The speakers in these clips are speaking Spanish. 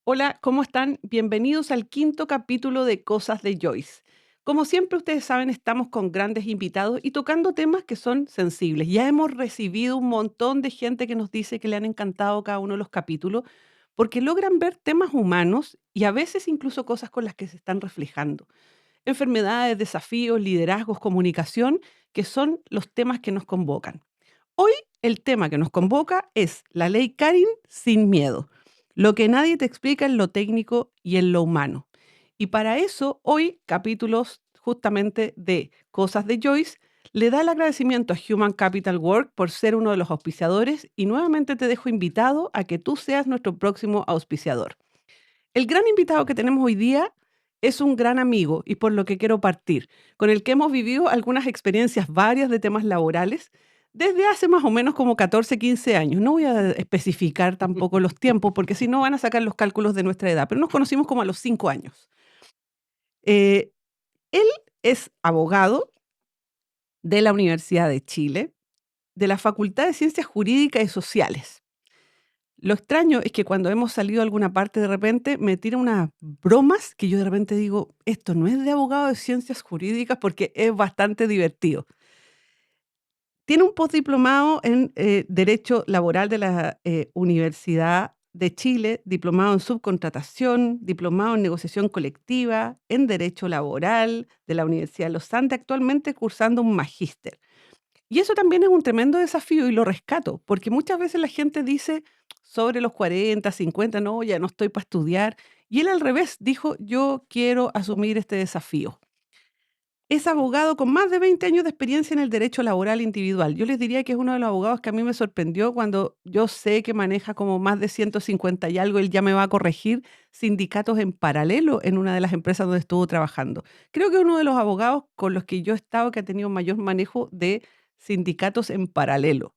Hola, ¿cómo están? Bienvenidos al quinto capítulo de Cosas de Joyce. Como siempre ustedes saben, estamos con grandes invitados y tocando temas que son sensibles. Ya hemos recibido un montón de gente que nos dice que le han encantado cada uno de los capítulos porque logran ver temas humanos y a veces incluso cosas con las que se están reflejando. Enfermedades, desafíos, liderazgos, comunicación, que son los temas que nos convocan. Hoy el tema que nos convoca es la ley Karin sin miedo, lo que nadie te explica en lo técnico y en lo humano. Y para eso, hoy, capítulos justamente de Cosas de Joyce, le da el agradecimiento a Human Capital Work por ser uno de los auspiciadores y nuevamente te dejo invitado a que tú seas nuestro próximo auspiciador. El gran invitado que tenemos hoy día es un gran amigo y por lo que quiero partir, con el que hemos vivido algunas experiencias varias de temas laborales desde hace más o menos como 14, 15 años. No voy a especificar tampoco los tiempos porque si no van a sacar los cálculos de nuestra edad, pero nos conocimos como a los 5 años. Eh, Él es abogado de la Universidad de Chile, de la Facultad de Ciencias Jurídicas y Sociales. Lo extraño es que cuando hemos salido a alguna parte de repente me tira unas bromas que yo de repente digo, esto no es de abogado de ciencias jurídicas porque es bastante divertido. Tiene un postdiplomado en Derecho Laboral de la Universidad de Chile, diplomado en subcontratación, diplomado en negociación colectiva, en Derecho Laboral de la Universidad de los Andes, actualmente cursando un magíster. Y eso también es un tremendo desafío y lo rescato, porque muchas veces la gente dice sobre los 40, 50, no, ya no estoy para estudiar. Y él al revés dijo, yo quiero asumir este desafío. Es abogado con más de 20 años de experiencia en el derecho laboral individual. Yo les diría que es uno de los abogados que a mí me sorprendió cuando yo sé que maneja como más de 150 y algo, él ya me va a corregir, sindicatos en paralelo en una de las empresas donde estuvo trabajando. Creo que es uno de los abogados con los que yo he estado que ha tenido mayor manejo de sindicatos en paralelo.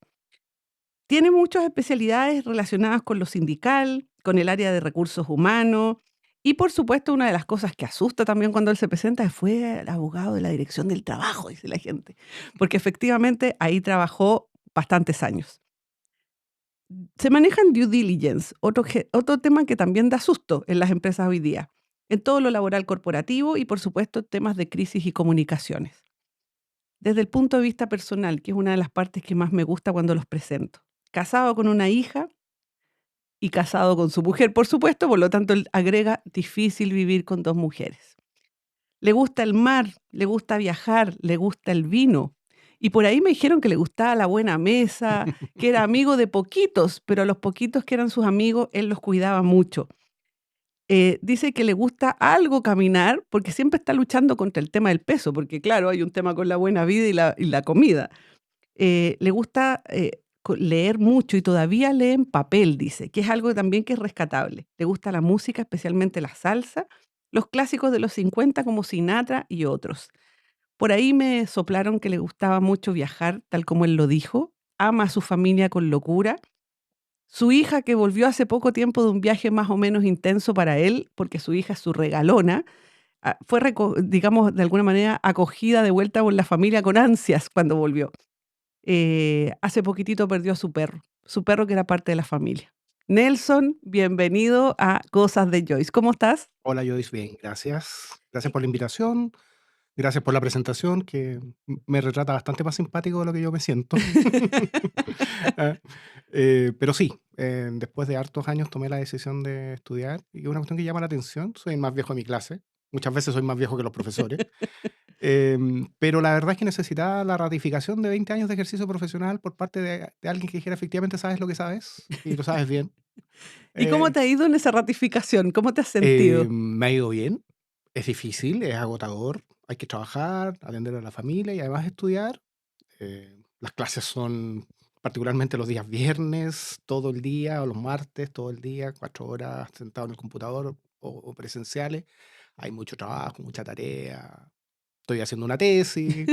Tiene muchas especialidades relacionadas con lo sindical, con el área de recursos humanos y, por supuesto, una de las cosas que asusta también cuando él se presenta fue el abogado de la Dirección del Trabajo, dice la gente, porque efectivamente ahí trabajó bastantes años. Se manejan due diligence, otro tema que también da susto en las empresas hoy día, en todo lo laboral corporativo y, por supuesto, temas de crisis y comunicaciones. Desde el punto de vista personal, que es una de las partes que más me gusta cuando los presento. Casado con una hija y casado con su mujer, por supuesto, por lo tanto, él agrega difícil vivir con 2 mujeres. Le gusta el mar, le gusta viajar, le gusta el vino. Y por ahí me dijeron que le gustaba la buena mesa, que era amigo de poquitos, pero a los poquitos que eran sus amigos, él los cuidaba mucho. Dice que le gusta algo caminar, porque siempre está luchando contra el tema del peso, porque claro, hay un tema con la buena vida y la comida. Le gusta, leer mucho y todavía lee en papel, dice, que es algo también que es rescatable. Le gusta la música, especialmente la salsa, los clásicos de los 50 como Sinatra y otros. Por ahí me soplaron que le gustaba mucho viajar, tal como él lo dijo, ama a su familia con locura. Su hija, que volvió hace poco tiempo de un viaje más o menos intenso para él, porque su hija es su regalona, fue, digamos, de alguna manera acogida de vuelta por la familia con ansias cuando volvió. Hace poquitito perdió a su perro que era parte de la familia. Nelson, bienvenido a Cosas de Joyce. ¿Cómo estás? Hola, Joyce, bien, gracias. Gracias por la invitación, gracias por la presentación, que me retrata bastante más simpático de lo que yo me siento. Ah, pero sí, después de hartos años tomé la decisión de estudiar y es una cuestión que llama la atención. Soy el más viejo de mi clase, muchas veces soy más viejo que los profesores, pero la verdad es que necesitaba la ratificación de 20 años de ejercicio profesional por parte de alguien que dijera efectivamente sabes lo que sabes y lo sabes bien. ¿Y cómo Eh, te ha ido en esa ratificación? ¿Cómo te has sentido? Me ha ido bien. Es difícil, es agotador. Hay que trabajar, atender a la familia y además estudiar. Las clases son particularmente los días viernes, todo el día, o los martes, todo el día, 4 horas sentado en el computador o presenciales. Hay mucho trabajo, mucha tarea. Estoy haciendo una tesis.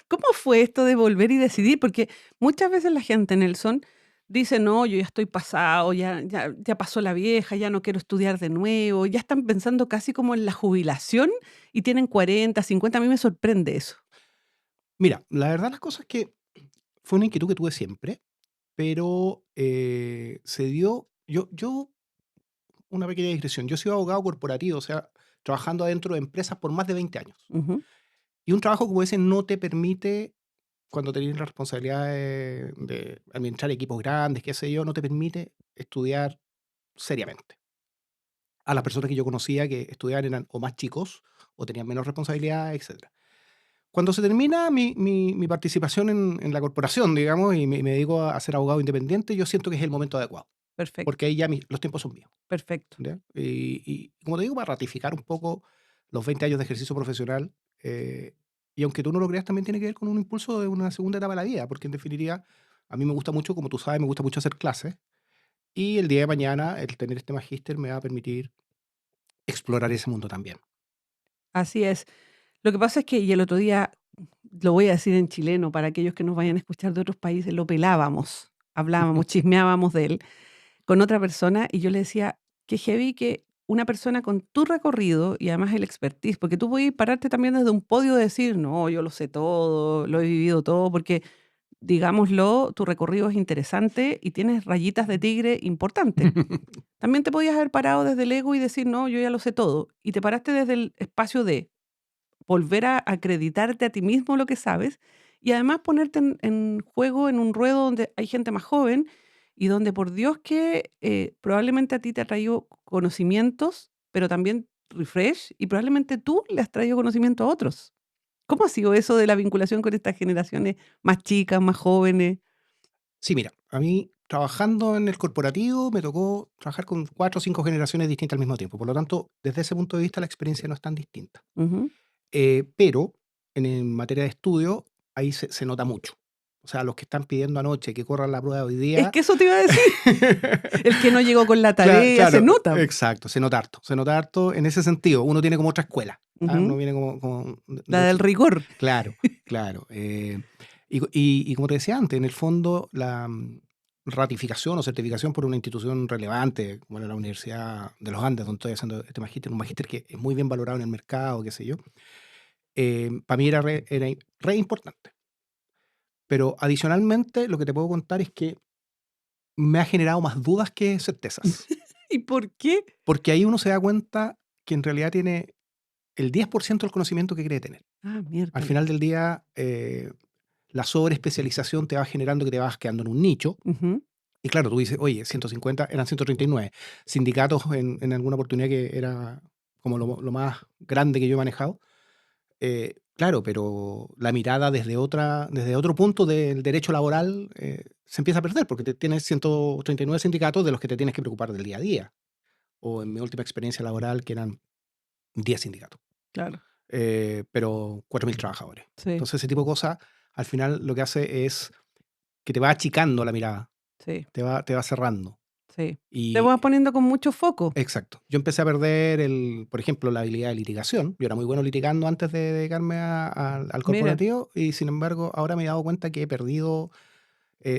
¿Cómo fue esto de volver y decidir? Porque muchas veces la gente, Nelson, dice, no, yo ya estoy pasado, ya pasó la vieja, ya no quiero estudiar de nuevo, ya están pensando casi como en la jubilación y tienen 40, 50. A mí me sorprende eso. Mira, la verdad las cosas es que fue una inquietud que tuve siempre, pero se dio. Yo una pequeña discreción. Yo he sido abogado corporativo, o sea, trabajando adentro de empresas por más de 20 años. Ujú. Y un trabajo como ese no te permite, cuando tenés la responsabilidad de administrar equipos grandes, qué sé yo, no te permite estudiar seriamente. A las personas que yo conocía que estudiaban eran o más chicos o tenían menos responsabilidad, etcétera. Cuando se termina mi participación en la corporación, digamos, y me dedico a ser abogado independiente, yo siento que es el momento adecuado, porque Perfecto, ahí ya los tiempos son míos. perfecto. ¿Ya? Y como te digo, para ratificar un poco los 20 años de ejercicio profesional, y aunque tú no lo creas, también tiene que ver con un impulso de una segunda etapa de la vida, porque en definitiva, a mí me gusta mucho, como tú sabes, me gusta mucho hacer clases, y el día de mañana el tener este magíster me va a permitir explorar ese mundo también. Así es. Lo que pasa es que, y el otro día, lo voy a decir en chileno para aquellos que nos vayan a escuchar de otros países, lo pelábamos, hablábamos, chismeábamos de él con otra persona y yo le decía, que heavy que una persona con tu recorrido y además el expertise, porque tú puedes pararte también desde un podio y decir, no, yo lo sé todo, lo he vivido todo, porque digámoslo, tu recorrido es interesante y tienes rayitas de tigre importantes. También te podías haber parado desde el ego y decir, no, yo ya lo sé todo. Y te paraste desde el espacio de volver a acreditarte a ti mismo lo que sabes y además ponerte en juego en un ruedo donde hay gente más joven y donde por Dios que probablemente a ti te ha traído conocimientos, pero también refresh y probablemente tú le has traído conocimiento a otros. ¿Cómo ha sido eso de la vinculación con estas generaciones más chicas, más jóvenes? Sí, mira, a mí trabajando en el corporativo me tocó trabajar con 4 o 5 generaciones distintas al mismo tiempo. Por lo tanto, desde ese punto de vista la experiencia no es tan distinta. Ujú. Pero en materia de estudio, ahí se nota mucho. O sea, los que están pidiendo anoche que corran la prueba de hoy Es día. que eso te iba a decir. El que no llegó con la tarea se Claro, nota. exacto, se nota harto en ese sentido. Uno tiene como otra escuela. ¿Ah? Uno Ujú. viene como La de del otro. rigor. Claro, claro. Y como te decía antes, en el fondo, la ratificación o certificación por una institución relevante, como era la Universidad de los Andes, donde estoy haciendo este magíster, un magíster que es muy bien valorado en el mercado, qué sé yo, para mí era re importante. Pero adicionalmente, lo que te puedo contar es que me ha generado más dudas que certezas. ¿Y por qué? Porque ahí uno se da cuenta que en realidad tiene el 10% del conocimiento que cree tener. Ah, Al miércoles. final del día, la sobreespecialización te va generando que te vas quedando en un nicho. Ujú. Y claro, tú dices, oye, 150 eran 139 sindicatos en alguna oportunidad que era como lo más grande que yo he manejado. Claro, pero la mirada desde otro punto del derecho laboral se empieza a perder porque tienes 139 sindicatos de los que te tienes que preocupar del día a día. O en mi última experiencia laboral, que eran 10 sindicatos, Claro, pero 4.000 trabajadores. sí, Entonces, ese tipo de cosas, al final lo que hace es que te va achicando la mirada, sí, te va cerrando. sí. Te Y vas poniendo con mucho foco. exacto. Yo empecé a perder, por ejemplo, la habilidad de litigación. Yo era muy bueno litigando antes de dedicarme al Mira, corporativo y, sin embargo, ahora me he dado cuenta que he perdido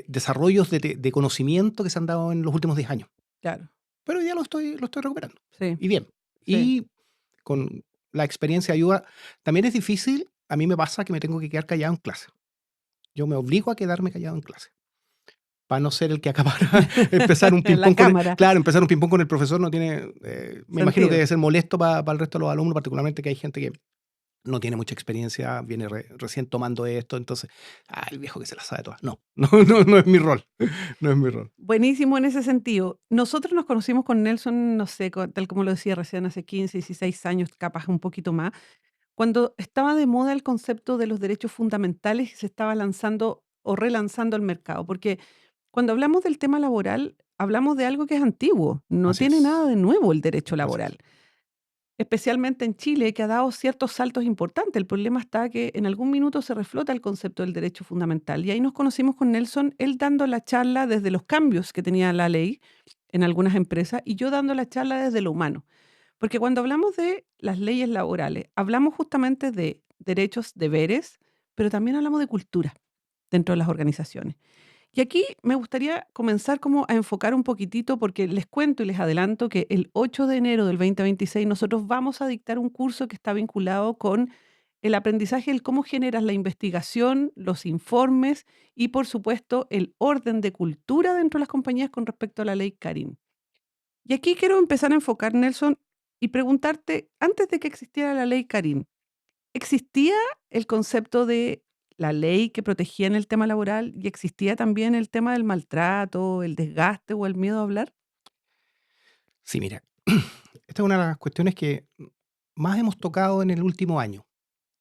desarrollos de conocimiento que se han dado en los últimos 10 años. claro, Pero ya lo estoy recuperando. sí, Y bien. sí. Y con la experiencia ayuda. También es difícil, a mí me pasa que me tengo que quedar callado en clase. Yo me obligo a quedarme callado en clase. Para no ser el que acabara empezar un La ping-pong con el, cámara, claro, empezar un ping-pong con el profesor no tiene, me imagino que sentido. debe ser molesto para el resto de los alumnos, particularmente que hay gente que no tiene mucha experiencia, viene recién tomando esto, entonces, el viejo que se la sabe todas. No, no es mi rol, no es mi rol. Buenísimo en ese sentido. Nosotros nos conocimos con Nelson, no sé, tal como lo decía recién, hace 15, 16 años, capaz un poquito más, cuando estaba de moda el concepto de los derechos fundamentales y se estaba lanzando o relanzando al mercado, porque cuando hablamos del tema laboral, hablamos de algo que es antiguo, no Así tiene nada es, de nuevo el derecho así laboral. es. Especialmente en Chile, que ha dado ciertos saltos importantes. El problema está que en algún minuto se reflota el concepto del derecho fundamental. Y ahí nos conocimos con Nelson, él dando la charla desde los cambios que tenía la ley en algunas empresas y yo dando la charla desde lo humano. Porque cuando hablamos de las leyes laborales, hablamos justamente de derechos, deberes, pero también hablamos de cultura dentro de las organizaciones. Y aquí me gustaría comenzar como a enfocar un poquitito, porque les cuento y les adelanto que el 8 de enero del 2026 nosotros vamos a dictar un curso que está vinculado con el aprendizaje del cómo generas la investigación, los informes y, por supuesto, el orden de cultura dentro de las compañías con respecto a la ley Karin. Y aquí quiero empezar a enfocar, Nelson, y preguntarte, antes de que existiera la ley Karim, ¿existía el concepto de la ley que protegía en el tema laboral y existía también el tema del maltrato, el desgaste o el miedo a hablar? Sí, mira, esta es una de las cuestiones que más hemos tocado en el último año.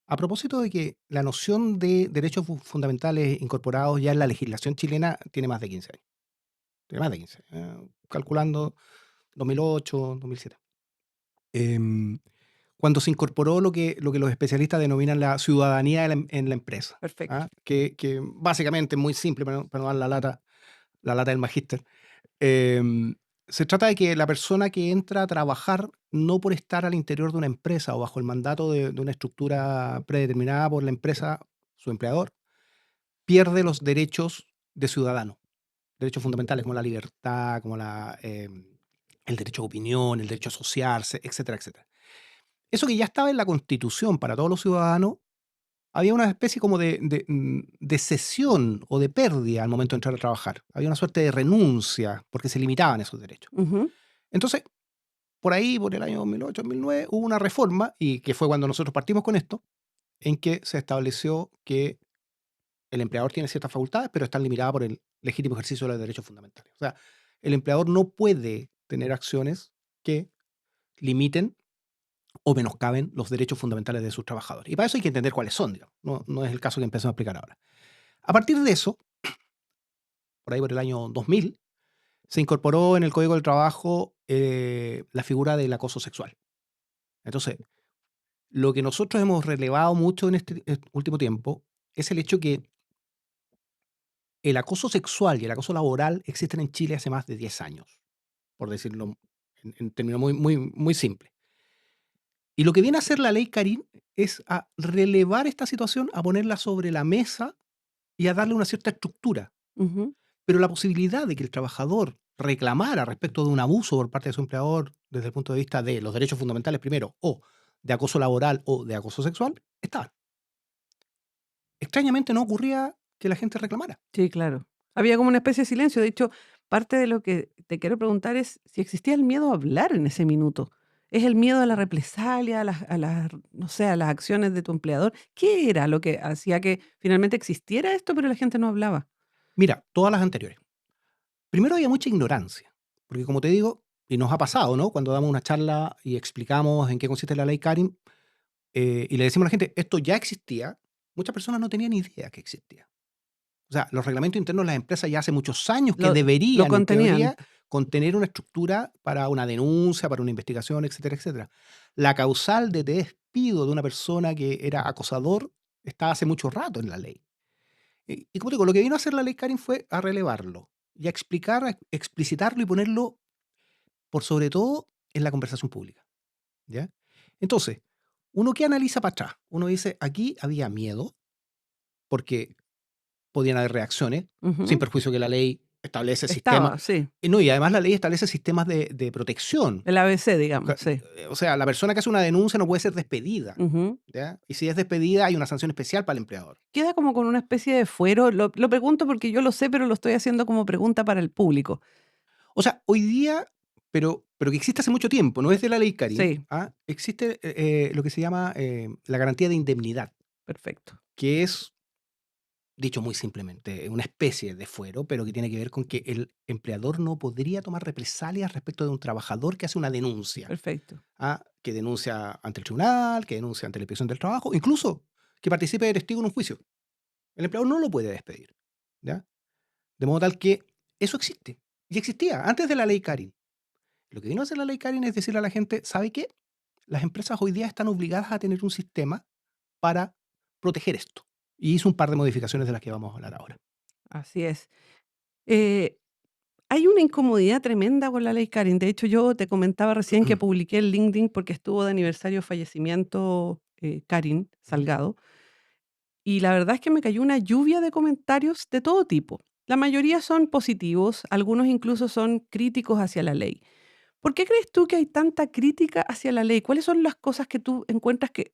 A propósito de que la noción de derechos fundamentales incorporados ya en la legislación chilena tiene más de 15 años. Tiene más de 15, calculando 2008, 2007. Em, Cuando se incorporó lo que los especialistas denominan la ciudadanía en la empresa, Perfecto. ¿ah? Que básicamente, muy simple, para no dar la lata del magíster, em, se trata de que la persona que entra a trabajar, no por estar al interior de una empresa o bajo el mandato de una estructura predeterminada por la empresa, su empleador, pierde los derechos de ciudadano, derechos fundamentales como la libertad, como el derecho a opinión, el derecho a asociarse, etcétera, etcétera. Eso que ya estaba en la Constitución para todos los ciudadanos, había una especie como de cesión o de pérdida al momento de entrar a trabajar. Había una suerte de renuncia porque se limitaban esos derechos. Ujú. Entonces, por ahí, por el año 2008, 2009, hubo una reforma, y que fue cuando nosotros partimos con esto, en que se estableció que el empleador tiene ciertas facultades, pero están limitadas por el legítimo ejercicio de los derechos fundamentales. O sea, el empleador no puede tener acciones que limiten o menoscaben los derechos fundamentales de sus trabajadores. Y para eso hay que entender cuáles son, digamos. No es el caso que empezamos a explicar ahora. A partir de eso, por ahí por el año 2000, se incorporó en el Código del Trabajo la figura del acoso sexual. Entonces, lo que nosotros hemos relevado mucho en este último tiempo es el hecho que el acoso sexual y el acoso laboral existen en Chile hace más de 10 años, por decirlo en términos muy, muy, muy simples. Y lo que viene a hacer la ley Karim es a relevar esta situación, a ponerla sobre la mesa y a darle una cierta estructura. Ujú. Pero la posibilidad de que el trabajador reclamara respecto de un abuso por parte de su empleador desde el punto de vista de los derechos fundamentales primero, o de acoso laboral o de acoso sexual, estaba. Extrañamente no ocurría que la gente reclamara. Sí, claro. Había como una especie de silencio. De hecho, parte de lo que te quiero preguntar es si existía el miedo a hablar en ese minuto. ¿Es el miedo a la represalia, no sé, a las acciones de tu empleador? ¿Qué era lo que hacía que finalmente existiera esto, pero la gente no hablaba? Mira, todas las anteriores. Primero había mucha ignorancia, porque como te digo, y nos ha pasado, ¿no? Cuando damos una charla y explicamos en qué consiste la ley Karim, y le decimos a la gente, esto ya existía, muchas personas no tenían idea que existía. O sea, los reglamentos internos de las empresas ya hace muchos años que Lo deberían, en contenían. teoría, contener una estructura para una denuncia, para una investigación, etcétera, etcétera. La causal de despido de una persona que era acosador está hace mucho rato en la ley. Y como te digo, lo que vino a hacer la ley Karin fue a relevarlo y a explicar, a explicitarlo y ponerlo por sobre todo en la conversación pública, ¿ya? Entonces, uno que analiza para atrás, uno dice, aquí había miedo, porque podían haber reacciones, sin Ujú. perjuicio que la ley establece sistemas. Estaba, sí. Y no, y además la ley establece sistemas de protección. El ABC, digamos, sí. O sea, la persona que hace una denuncia no puede ser despedida, Ujú. ¿ya? Y si es despedida, hay una sanción especial para el empleador. Queda como con una especie de fuero. Lo pregunto porque yo lo sé, pero lo estoy haciendo como pregunta para el público. O sea, hoy día, pero que existe hace mucho tiempo, no es de la ley Karim, Sí, existe lo que se llama la garantía de indemnidad, perfecto, que es, dicho muy simplemente, una especie de fuero, pero que tiene que ver con que el empleador no podría tomar represalias respecto de un trabajador que hace una denuncia. perfecto. Que denuncia ante el tribunal, que denuncia ante la inspección del trabajo, incluso que participe de testigo en un juicio. El empleador no lo puede despedir, ¿ya? De modo tal que eso existe. Y existía antes de la ley Karin. Lo que vino a hacer la ley Karin es decirle a la gente, ¿sabe qué? Las empresas hoy día están obligadas a tener un sistema para proteger esto. Y hizo un par de modificaciones de las que vamos a hablar ahora. Así es. Eh, Hay una incomodidad tremenda con la ley Karen. De hecho, yo te comentaba recién que publiqué el LinkedIn porque estuvo de aniversario de fallecimiento Karin Salgado. Y la verdad es que me cayó una lluvia de comentarios de todo tipo. La mayoría son positivos, algunos incluso son críticos hacia la ley. ¿Por qué crees tú que hay tanta crítica hacia la ley? ¿Cuáles son las cosas que tú encuentras que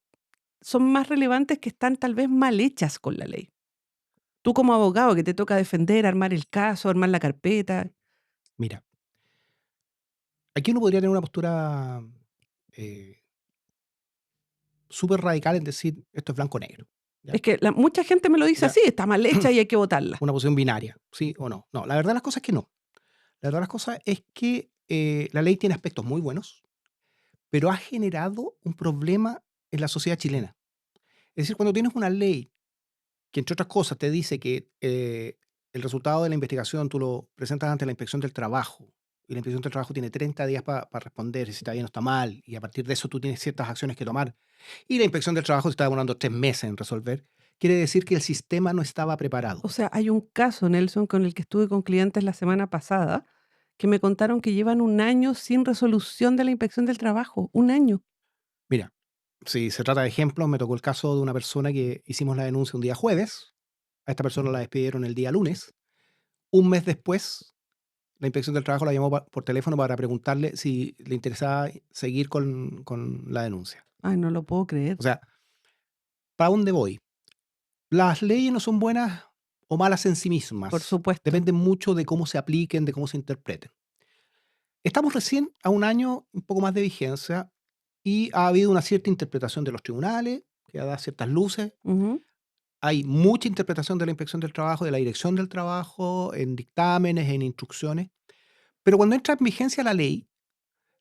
son más relevantes que están tal vez mal hechas con la ley? Tú como abogado que te toca defender, armar el caso, armar la carpeta. Mira, aquí uno podría tener una postura eh, súper radical en decir esto es blanco o negro. Es ¿Ya? que mucha gente me lo dice ¿Ya? así, está mal hecha y hay que votarla. Una posición binaria, sí o no. No, la verdad de las cosas es que no. La verdad de las cosas es que la ley tiene aspectos muy buenos, pero ha generado un problema en la sociedad chilena. Es decir, cuando tienes una ley que, entre otras cosas, te dice que el resultado de la investigación tú lo presentas ante la Inspección del Trabajo, y la Inspección del Trabajo tiene 30 días para responder si está bien o está mal, y a partir de eso tú tienes ciertas acciones que tomar, y la Inspección del Trabajo se está demorando 3 meses en resolver, quiere decir que el sistema no estaba preparado. O sea, hay un caso, Nelson, con el que estuve con clientes la semana pasada, que me contaron que llevan un año sin resolución de la inspección del trabajo. Un año. Mira, si se trata de ejemplos, me tocó el caso de una persona que hicimos la denuncia un día jueves, a esta persona la despidieron el día lunes, un mes después la Inspección del Trabajo la llamó por teléfono para preguntarle si le interesaba seguir con la denuncia. Ay, no lo puedo creer. O sea, ¿para dónde voy? Las leyes no son buenas o malas en sí Por mismas. supuesto. Dependen mucho de cómo se apliquen, de cómo se interpreten. Estamos recién a un año, un poco más de vigencia, y ha habido una cierta interpretación de los tribunales, que da ciertas luces. Ujú. Hay mucha interpretación de la Inspección del Trabajo, de la Dirección del Trabajo, en dictámenes, en instrucciones. Pero cuando entra en vigencia la ley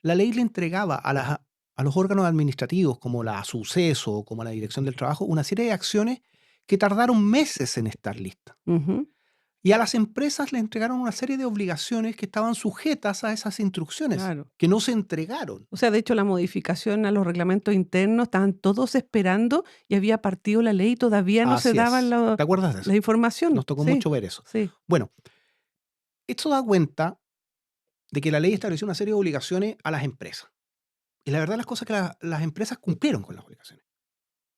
le entregaba a los órganos administrativos, como la SUCESO, como la Dirección del Trabajo, una serie de acciones que tardaron meses en estar listas. Ujú. Y a las empresas le entregaron una serie de obligaciones que estaban sujetas a esas instrucciones, Claro. que no se entregaron. O sea, de hecho, la modificación a los reglamentos internos, estaban todos esperando y había partido la ley y todavía no se Así daban es. ¿Te acuerdas de la eso? información. Nos tocó Sí, mucho ver eso. sí. Bueno, esto da cuenta de que la ley estableció una serie de obligaciones a las empresas. Y la verdad las cosas es que las empresas cumplieron con las obligaciones.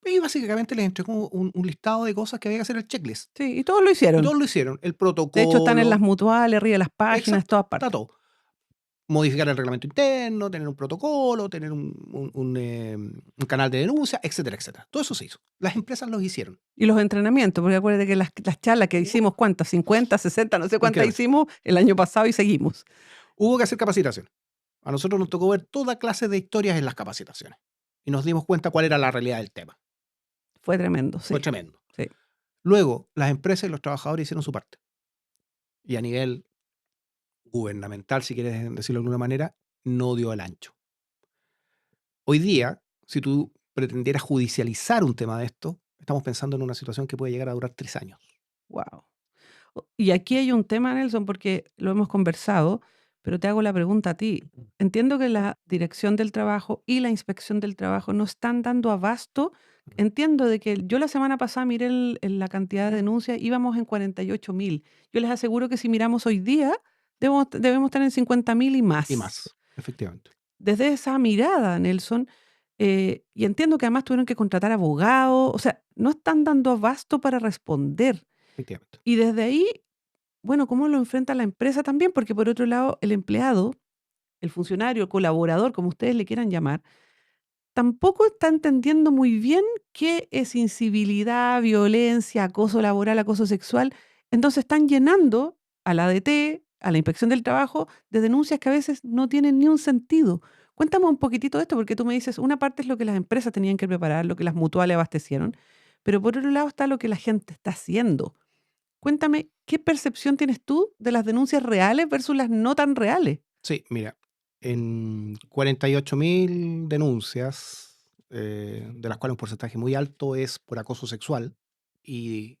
Y básicamente les entregó un listado de cosas que había que hacer el checklist. Sí, y todos lo Y hicieron. todos lo hicieron. El De hecho, están en las protocolo, mutuales, arriba de las páginas, exacto, todas está partes. todo. Modificar el reglamento interno, tener un protocolo, tener un canal de denuncia, etcétera, etcétera. Todo eso se hizo. Las empresas lo hicieron. Y los entrenamientos, porque acuérdate que las charlas que hicimos, ¿cuántas? 50, 60, no sé cuántas Increíble. hicimos el año pasado y seguimos. Hubo que hacer capacitación. A nosotros nos tocó ver toda clase de historias en las capacitaciones. Y nos dimos cuenta cuál era la realidad del tema. Fue tremendo, Fue sí, tremendo. sí. Luego, las empresas y los trabajadores hicieron su parte. Y a nivel gubernamental, si quieres decirlo de alguna manera, no dio el ancho. Hoy día, si tú pretendieras judicializar un tema de esto, estamos pensando en una situación que puede llegar a durar 3 años. Wow. Y aquí hay un tema, Nelson, porque lo hemos conversado, pero te hago la pregunta a ti. Entiendo que la Dirección del Trabajo y la Inspección del Trabajo no están dando abasto. Entiendo de que yo la semana pasada miré la cantidad de denuncias, íbamos en 48.000. Yo les aseguro que si miramos hoy día, debemos estar en 50.000 y Y más. más, efectivamente. Desde esa mirada, Nelson, y entiendo que además tuvieron que contratar abogados, o sea, no están dando abasto para responder. Efectivamente. Y desde ahí, bueno, ¿cómo lo enfrenta la empresa también? Porque por otro lado, el empleado, el funcionario, el colaborador, como ustedes le quieran llamar, tampoco está entendiendo muy bien qué es incivilidad, violencia, acoso laboral, acoso sexual. Entonces están llenando a la ADT, a la Inspección del Trabajo, de denuncias que a veces no tienen ni un sentido. Cuéntame un poquitito de esto, porque tú me dices, una parte es lo que las empresas tenían que preparar, lo que las mutuales abastecieron, pero por otro lado está lo que la gente está haciendo. Cuéntame, ¿qué percepción tienes tú de las denuncias reales versus las no tan reales? Sí, mira, en 48.000 denuncias, de las cuales un porcentaje muy alto es por acoso sexual, y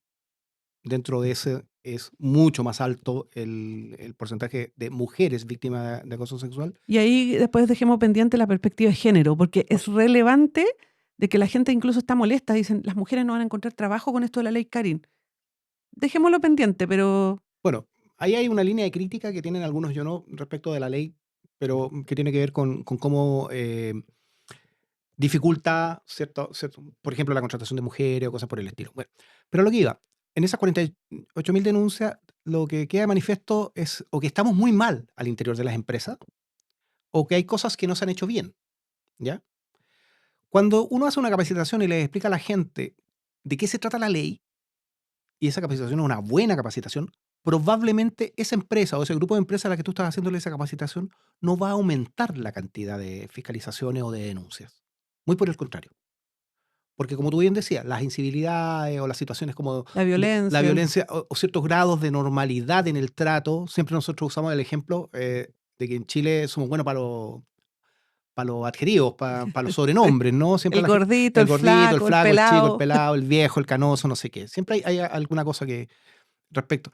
dentro de ese es mucho más alto el porcentaje de mujeres víctimas de acoso sexual. Y ahí después dejemos pendiente la perspectiva de género, porque Por es su- relevante de que la gente incluso está molesta. Dicen, las mujeres no van a encontrar trabajo con esto de la ley Karin. Dejémoslo pendiente, pero Bueno, ahí hay una línea de crítica que tienen algunos, yo no, respecto de la ley, pero que tiene que ver con cómo dificulta por ejemplo, la contratación de mujeres o cosas por el estilo. Bueno, pero lo que iba, en esas 48.000 denuncias, lo que queda de manifiesto es o que estamos muy mal al interior de las empresas o que hay cosas que no se han hecho bien, ¿ya? Cuando uno hace una capacitación y le explica a la gente de qué se trata la ley, y esa capacitación es una buena capacitación, probablemente esa empresa o ese grupo de empresas a la que tú estás haciéndole esa capacitación no va a aumentar la cantidad de fiscalizaciones o de denuncias. Muy por el contrario. Porque como tú bien decías, las incivilidades o las situaciones como La la violencia. violencia o ciertos grados de normalidad en el trato, siempre nosotros usamos el ejemplo de que en Chile somos buenos para los adjetivos, para los Sí. sobrenombres, ¿no? Siempre El gordito, el el gordito, el flaco, el flaco, el chico, el pelado. pelado, el viejo, el canoso, no sé qué. Siempre hay alguna cosa que respecto.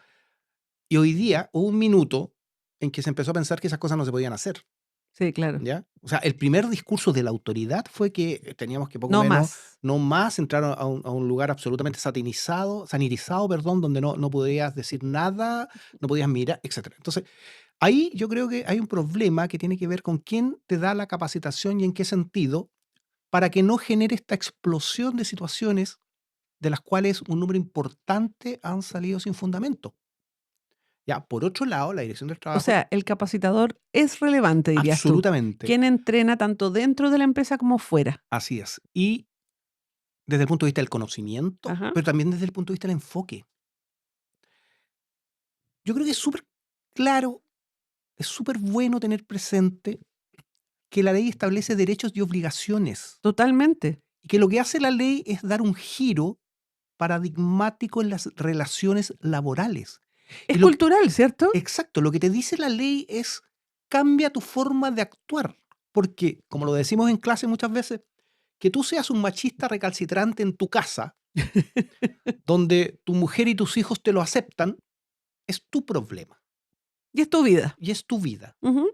Y hoy día hubo un minuto en que se empezó a pensar que esas cosas no se podían hacer, Sí, claro. ¿ya? O sea, el primer discurso de la autoridad fue que teníamos que poco No menos, más. no más, entrar a un lugar absolutamente sanitizado, perdón, donde no podías decir nada, no podías mirar, etcétera. Entonces, ahí yo creo que hay un problema que tiene que ver con quién te da la capacitación y en qué sentido, para que no genere esta explosión de situaciones de las cuales un número importante han salido sin fundamento. Ya, por otro lado, la Dirección del O Trabajo, sea, el capacitador es relevante, dirías tú. absolutamente, ¿Quién entrena tanto dentro de la empresa como fuera? así es. Y desde el punto de vista del conocimiento, Ajá. pero también desde el punto de vista del enfoque. Yo creo que es súper claro, es súper bueno tener presente que la ley establece derechos y obligaciones, Totalmente. y que lo que hace la ley es dar un giro paradigmático en las relaciones laborales. Es Y lo cultural, ¿cierto? exacto, lo que te dice la ley es cambia tu forma de actuar, porque, como lo decimos en clase muchas veces, que tú seas un machista recalcitrante en tu casa, donde tu mujer y tus hijos te lo aceptan, es tu problema Y es tu vida. y es tu vida. Ujú.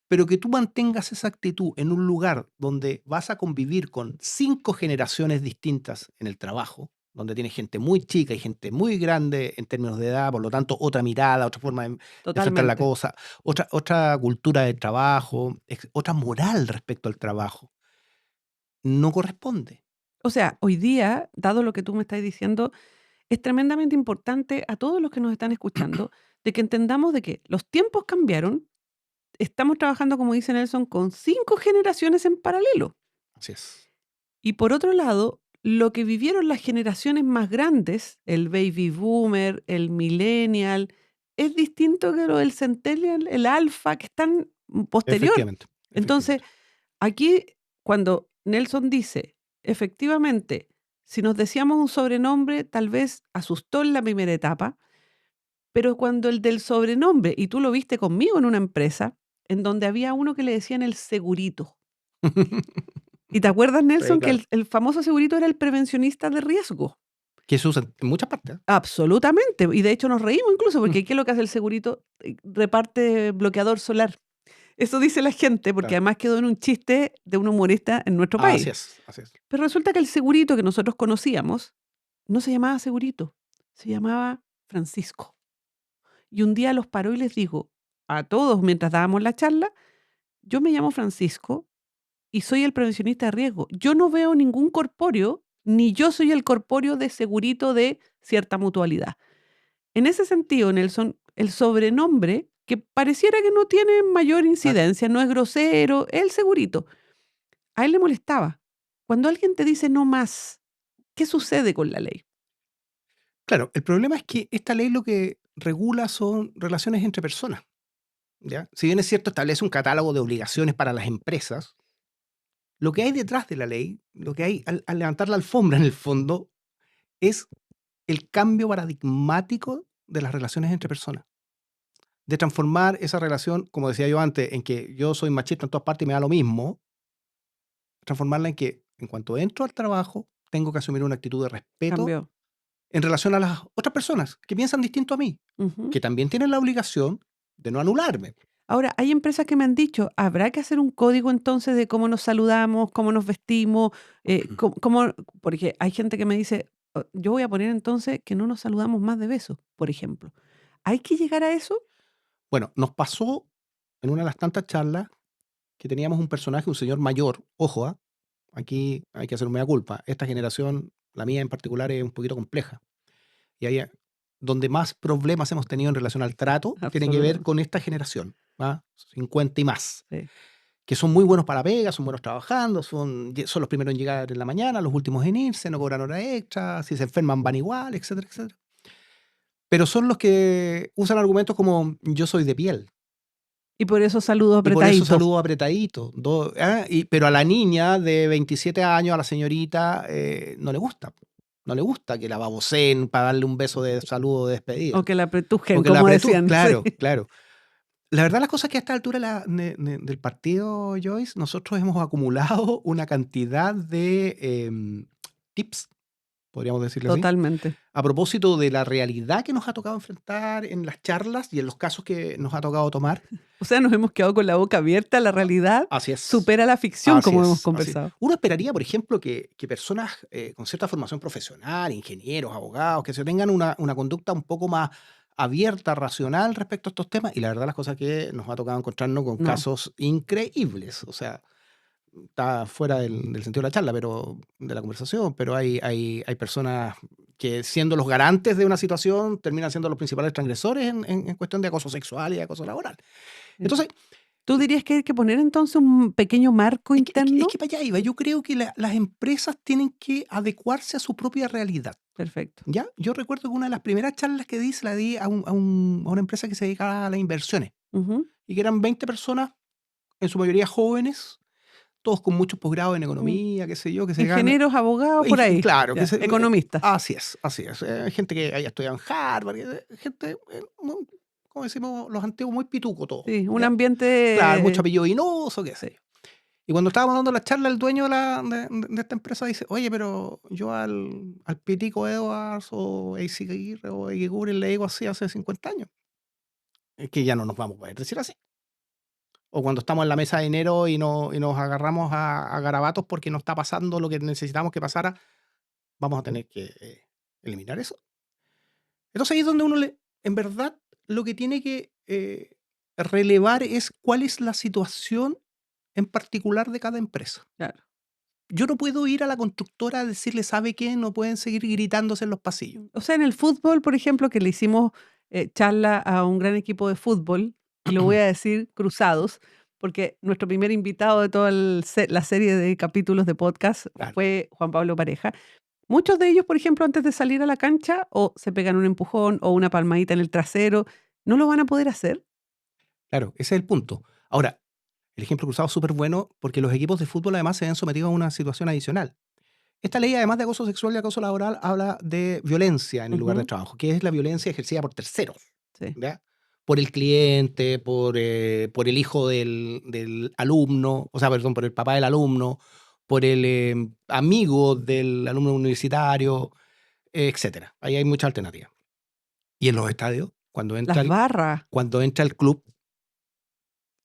Pero que tú mantengas esa actitud en un lugar donde vas a convivir con 5 generaciones distintas en el trabajo, donde tienes gente muy chica y gente muy grande en términos de edad, por lo tanto, otra mirada, otra forma de enfrentar la Totalmente. cosa, otra cultura de trabajo, otra moral respecto al trabajo, no corresponde. O sea, hoy día, dado lo que tú me estás diciendo, es tremendamente importante a todos los que nos están escuchando de que entendamos de que los tiempos cambiaron, estamos trabajando, como dice Nelson, con 5 generaciones en paralelo. Así es. Y por otro lado, lo que vivieron las generaciones más grandes, el baby boomer, el millennial, es distinto que lo del centennial, el alfa, que están posterior. Efectivamente, Entonces, efectivamente. aquí, cuando Nelson dice, efectivamente, si nos decíamos un sobrenombre, tal vez asustó en la primera etapa, pero cuando el del sobrenombre, y tú lo viste conmigo en una empresa, en donde había uno que le decían el segurito. ¿Y te acuerdas, Sí, Nelson, que claro. el famoso segurito era el prevencionista de riesgo? Que se usa en muchas partes. Absolutamente. Y de hecho nos reímos incluso, ¿Eh? porque ¿qué es lo que hace el segurito? Reparte bloqueador solar. Eso dice la gente, porque Claro. además quedó en un chiste de un humorista en nuestro Así país. es, así es. Pero resulta que el segurito que nosotros conocíamos no se llamaba segurito, se llamaba Francisco. Y un día los paró y les dijo a todos mientras dábamos la charla, yo me llamo Francisco y soy el prevencionista de riesgo. Yo no veo ningún corpóreo, ni yo soy el corpóreo de segurito de cierta mutualidad. En ese sentido, Nelson, el sobrenombre, que pareciera que no tiene mayor Ah, incidencia, no es grosero, el segurito, a él le molestaba. Cuando alguien te dice no más, ¿qué sucede con la ley? claro, el problema es que esta ley lo que regula son relaciones entre personas, ¿ya? Si bien es cierto, establece un catálogo de obligaciones para las empresas, lo que hay detrás de la ley, lo que hay al levantar la alfombra en el fondo, es el cambio paradigmático de las relaciones entre personas. De transformar esa relación, como decía yo antes, en que yo soy machista en todas partes y me da lo mismo, transformarla en que en cuanto entro al trabajo, tengo que asumir una actitud de respeto Cambió. en relación a las otras personas que piensan distinto a mí, Ujú. que también tienen la obligación de no anularme. Ahora, hay empresas que me han dicho, ¿habrá que hacer un código entonces de cómo nos saludamos, cómo nos vestimos? Porque hay gente que me dice, yo voy a poner entonces que no nos saludamos más de besos, por ejemplo. ¿Hay que llegar a eso? Bueno, nos pasó en una de las tantas charlas que teníamos un personaje, un señor mayor, ojo, aquí hay que hacer un mea culpa. Esta generación, la mía en particular, es un poquito compleja. Y ahí donde más problemas hemos tenido en relación al trato tiene que ver Absolutamente. con esta generación, 50 y más, Sí. que son muy buenos para la pega, son buenos trabajando, son los primeros en llegar en la mañana, los últimos en irse, no cobran hora extra, si se enferman van igual, etcétera, etcétera. pero son los que usan argumentos como yo soy de piel. Y por eso saludo Y por eso apretadito. saludo apretadito. Pero a la niña de 27 años, a la señorita, no le gusta. No le gusta que la baboseen para darle un beso de saludo de despedida. O que la apretujen, O que la como decían. claro, Sí. claro. La verdad las cosas es que a esta altura del partido, Joyce, nosotros hemos acumulado una cantidad de tips, podríamos decirle así, Totalmente. a propósito de la realidad que nos ha tocado enfrentar en las charlas y en los casos que nos ha tocado tomar. O sea, nos hemos quedado con la boca abierta. La realidad Así es. supera la ficción, Así como hemos es, así es. conversado. Uno esperaría, por ejemplo, que personas con cierta formación profesional, ingenieros, abogados, que se tengan una conducta un poco más abierta, racional respecto a estos temas, y la verdad las cosas es que nos ha tocado encontrarnos con No. casos increíbles. O sea, está fuera del sentido de la charla, pero de la conversación, pero hay personas que, siendo los garantes de una situación, terminan siendo los principales transgresores en cuestión de acoso sexual y de acoso laboral. Entonces, ¿Tú dirías que hay que poner entonces un pequeño marco es interno? que para allá iba. Yo creo que las empresas tienen que adecuarse a su propia realidad, Perfecto. ¿ya? Yo recuerdo que una de las primeras charlas que di se la di a una empresa que se dedicaba a las inversiones Ujú. y que eran 20 personas, en su mayoría jóvenes, todos con muchos posgrados en Mm. economía, qué sé yo, que se dedicaban. Ingenieros, abogados, por ahí. Claro, Ya, economistas. así es, así es. Gente que haya estudiado en Harvard, gente, como decimos los antiguos, muy pituco todo, Sí, un ¿ya? Claro, mucho ambiente. apellido vinoso, qué sé Sí. yo. Y cuando estábamos dando la charla, el dueño de esta empresa dice, oye, pero yo al Pitico Edwards o Aguirre o Eguiguren le digo así hace 50 años. Es que ya no nos vamos a poder decir así. O cuando estamos en la mesa de enero y nos agarramos a garabatos porque no está pasando lo que necesitamos que pasara, vamos a tener que eliminar eso. Entonces ahí es donde en verdad, lo que tiene que relevar es cuál es la situación en particular de cada empresa. Claro. Yo no puedo ir a la constructora a decirle, ¿sabe qué? No pueden seguir gritándose en los pasillos. O sea, en el fútbol, por ejemplo, que le hicimos charla a un gran equipo de fútbol, y lo voy a decir cruzados, porque nuestro primer invitado de toda la serie de capítulos de podcast Claro, fue Juan Pablo Pareja. Muchos de ellos, por ejemplo, antes de salir a la cancha, o se pegan un empujón o una palmadita en el trasero, no lo van a poder hacer. claro, ese es el punto. Ahora, el ejemplo cruzado es súper bueno porque los equipos de fútbol además se ven sometidos a una situación adicional. Esta ley, además de acoso sexual y acoso laboral, habla de violencia en el lugar de Ujú. trabajo, que es la violencia ejercida por terceros, Sí, ¿ya? Por el cliente, por el hijo del alumno, o sea, perdón, por el papá del alumno, por el amigo del alumno universitario, etcétera. Ahí hay muchas alternativas. Y en los estadios, las barras, cuando entra el club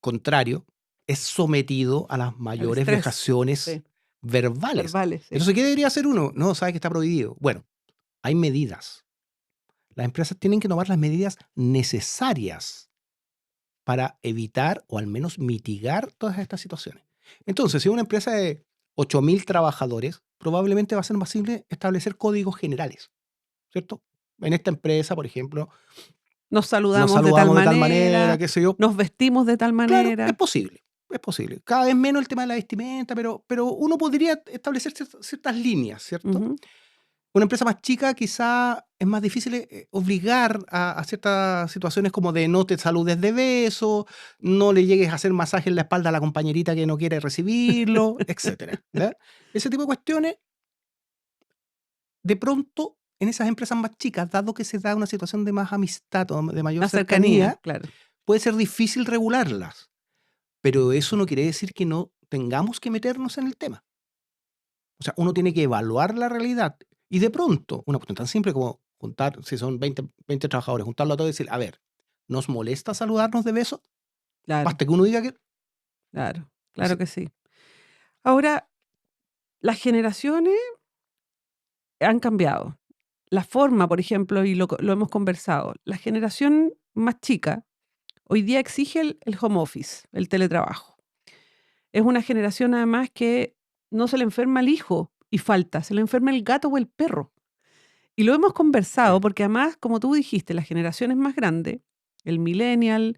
contrario, es sometido a las al mayores estrés, vejaciones sí, verbales. verbales, sí. Entonces, ¿qué debería hacer uno? No, sabe que está prohibido. Bueno, hay medidas. Las empresas tienen que tomar las medidas necesarias para evitar o al menos mitigar todas estas situaciones. Entonces, si una empresa de 8.000 trabajadores, probablemente va a ser posible establecer códigos generales, ¿cierto? En esta empresa, por ejemplo, Nos nos saludamos de tal saludamos de tal manera, manera, qué sé yo. nos vestimos de tal Claro, es manera. posible, es posible. Cada vez menos el tema de la vestimenta, pero uno podría establecer ciertas líneas, ¿cierto? Ujú. Una empresa más chica quizá es más difícil obligar a ciertas situaciones como de no te saludes de beso, no le llegues a hacer masaje en la espalda a la compañerita que no quiere recibirlo, etcétera, ¿ya? Ese tipo de cuestiones, de pronto, en esas empresas más chicas, dado que se da una situación de más amistad o de mayor La cercanía, cercanía, claro. puede ser difícil regularlas. Pero eso no quiere decir que no tengamos que meternos en el tema. O sea, uno tiene que evaluar la realidad y de pronto, una cuestión tan simple como juntar, si son 20 trabajadores, juntarlo a todos y decir, a ver, ¿nos molesta saludarnos de beso? Claro, Basta que uno diga que... claro, claro Sí, que sí. Ahora, las generaciones han cambiado. La forma, por ejemplo, y lo hemos conversado, la generación más chica hoy día exige el home office, el teletrabajo. Es una generación además que no se le enferma el hijo y falta, se le enferma el gato o el perro. Y lo hemos sí, conversado porque además, como tú dijiste, las generaciones más grandes, el millennial,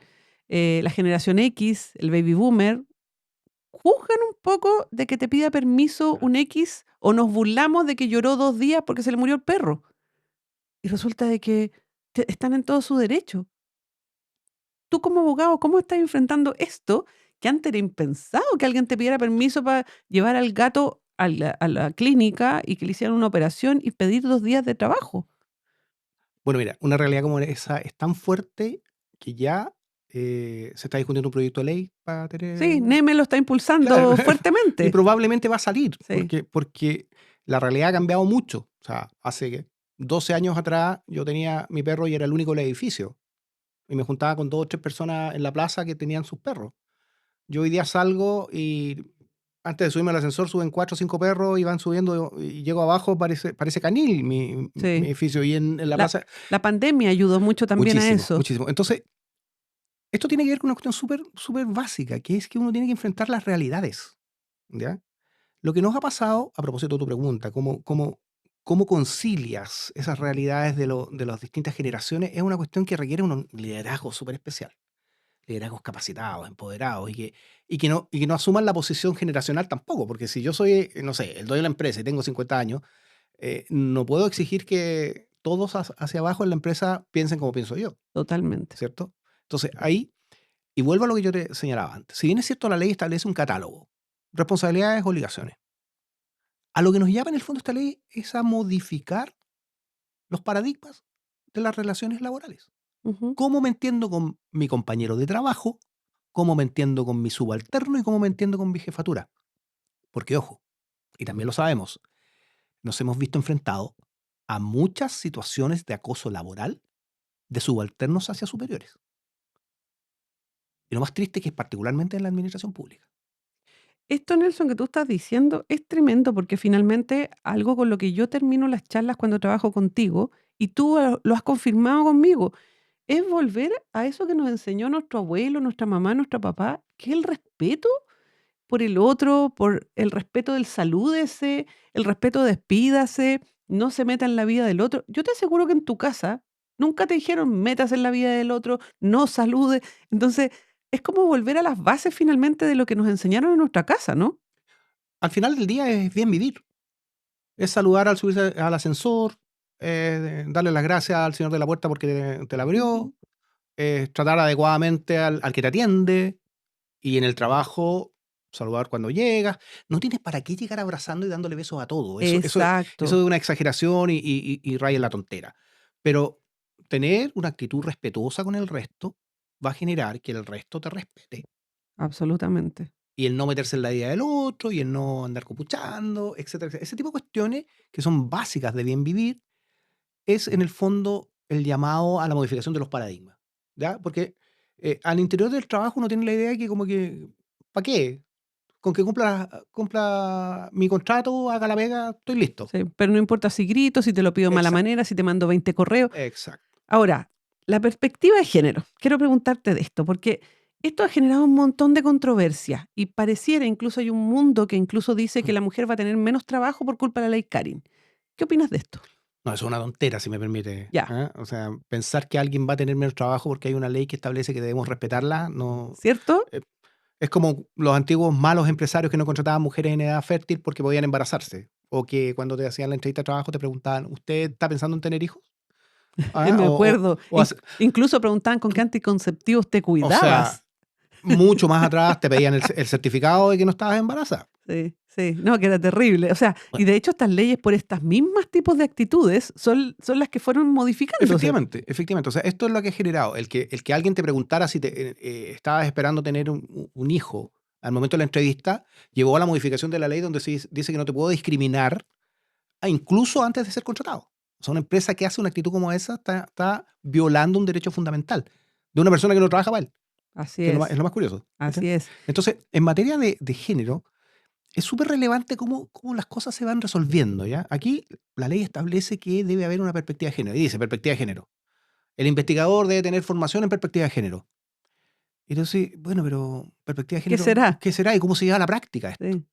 la generación X, el baby boomer, juzgan un poco de que te pida permiso claro. un X o nos burlamos de que lloró 2 días porque se le murió el perro. Y resulta de que están en todo su derecho. Tú como abogado, ¿cómo estás enfrentando esto que antes era impensado que alguien te pidiera permiso para llevar al gato a la clínica y que le hicieran una operación y pedir 2 días de trabajo? Bueno, mira, una realidad como esa es tan fuerte que ya se está discutiendo un proyecto de ley para Sí, tener. Neme lo está Claro, impulsando y fuertemente. probablemente va a salir, Sí, porque la realidad ha cambiado mucho. O sea, hace 12 años atrás yo tenía mi perro y era el único del edificio. Y me juntaba con 2 o 3 personas en la plaza que tenían sus perros. Yo hoy día salgo y antes de subirme al ascensor suben 4 o 5 perros y van subiendo y llego abajo, parece canil mi sí. edificio. Y en la La, plaza, la pandemia ayudó mucho también a muchísimo, eso. muchísimo. Entonces, esto tiene que ver con una cuestión súper, súper básica, que es que uno tiene que enfrentar las realidades. ¿Ya? Lo que nos ha pasado, a propósito de tu pregunta, cómo concilias esas realidades de las distintas generaciones, es una cuestión que requiere un liderazgo súper especial. Liderazgos capacitados, empoderados y que no asuman la posición generacional tampoco, porque si yo soy, no sé, el dueño de la empresa y tengo 50 años, no puedo exigir que todos hacia abajo en la empresa piensen como pienso yo, Totalmente. ¿cierto? Entonces ahí, y vuelvo a lo que yo te señalaba antes, si bien es cierto la ley establece un catálogo, responsabilidades, obligaciones, a lo que nos llama en el fondo esta ley es a modificar los paradigmas de las relaciones laborales. Ujú. ¿Cómo me entiendo con mi compañero de trabajo? ¿Cómo me entiendo con mi subalterno? ¿Y cómo me entiendo con mi jefatura? Porque, ojo, y también lo sabemos, nos hemos visto enfrentados a muchas situaciones de acoso laboral de subalternos hacia superiores. Y lo más triste es que es particularmente en la administración pública. Esto, Nelson, que tú estás diciendo es tremendo porque finalmente algo con lo que yo termino las charlas cuando trabajo contigo y tú lo has confirmado conmigo, es volver a eso que nos enseñó nuestro abuelo, nuestra mamá, nuestro papá, que es el respeto por el otro, por el respeto del salúdese, el respeto despídase, no se meta en la vida del otro. Yo te aseguro que en tu casa nunca te dijeron metas en la vida del otro, no salude. Entonces, es como volver a las bases finalmente de lo que nos enseñaron en nuestra casa, ¿no? Al final del día es bien vivir. Es saludar al subirse al ascensor, darle las gracias al señor de la puerta porque te la abrió, Ujú. tratar adecuadamente al que te atiende. Y en el trabajo, saludar cuando llegas. No tienes para qué llegar abrazando y dándole besos a todo. Eso Exacto, es una exageración y raya en la tontera. Pero tener una actitud respetuosa con el resto va a generar que el resto te respete. absolutamente. Y el no meterse en la vida del otro, y el no andar copuchando, etcétera, etcétera. Ese tipo de cuestiones que son básicas de bien vivir es en el fondo el llamado a la modificación de los paradigmas. ¿Ya? Porque al interior del trabajo uno tiene la idea de que como que, ¿para qué? Con que cumpla mi contrato, haga la pega, estoy listo. Sí, pero no importa si grito, si te lo pido de mala Exacto, manera, si te mando 20 correos. exacto. Ahora, la perspectiva de género. Quiero preguntarte de esto, porque esto ha generado un montón de controversia y pareciera, incluso hay un mundo que incluso dice que la mujer va a tener menos trabajo por culpa de la ley Karin. ¿Qué opinas de esto? No, eso es una tontera, si me permite. Ya, ¿Ah? O sea, pensar que alguien va a tener menos trabajo porque hay una ley que establece que debemos respetarla, no. ¿cierto? eh, es como los antiguos malos empresarios que no contrataban mujeres en edad fértil porque podían embarazarse. O que cuando te hacían la entrevista de trabajo te preguntaban, ¿usted está pensando en tener hijos? ¿Ah? Me acuerdo. O hace- Incluso preguntaban con qué anticonceptivos te o sea, cuidabas. mucho más atrás te pedían el certificado de que no estabas embarazada. Sí, sí, no, que era terrible. O sea, y de hecho estas leyes por estas mismas tipos de actitudes son las que fueron modificándose. Efectivamente, efectivamente. O sea, esto es lo que ha generado. El que alguien te preguntara si estabas esperando tener un hijo al momento de la entrevista, llevó a la modificación de la ley donde se dice que no te puedo discriminar incluso antes de ser contratado. O sea, una empresa que hace una actitud como esa está violando un derecho fundamental de una persona que no trabaja para él, Así que es es, lo más curioso. ¿Cachai? así es. Entonces, en materia de género, es súper relevante cómo las cosas se van resolviendo, ¿ya? Aquí la ley establece que debe haber una perspectiva de género. Y dice, perspectiva de género. El investigador debe tener formación en perspectiva de género. Y entonces, bueno, pero perspectiva de ¿Qué género, será? ¿qué será? ¿Y cómo se lleva a la práctica esto? Sí.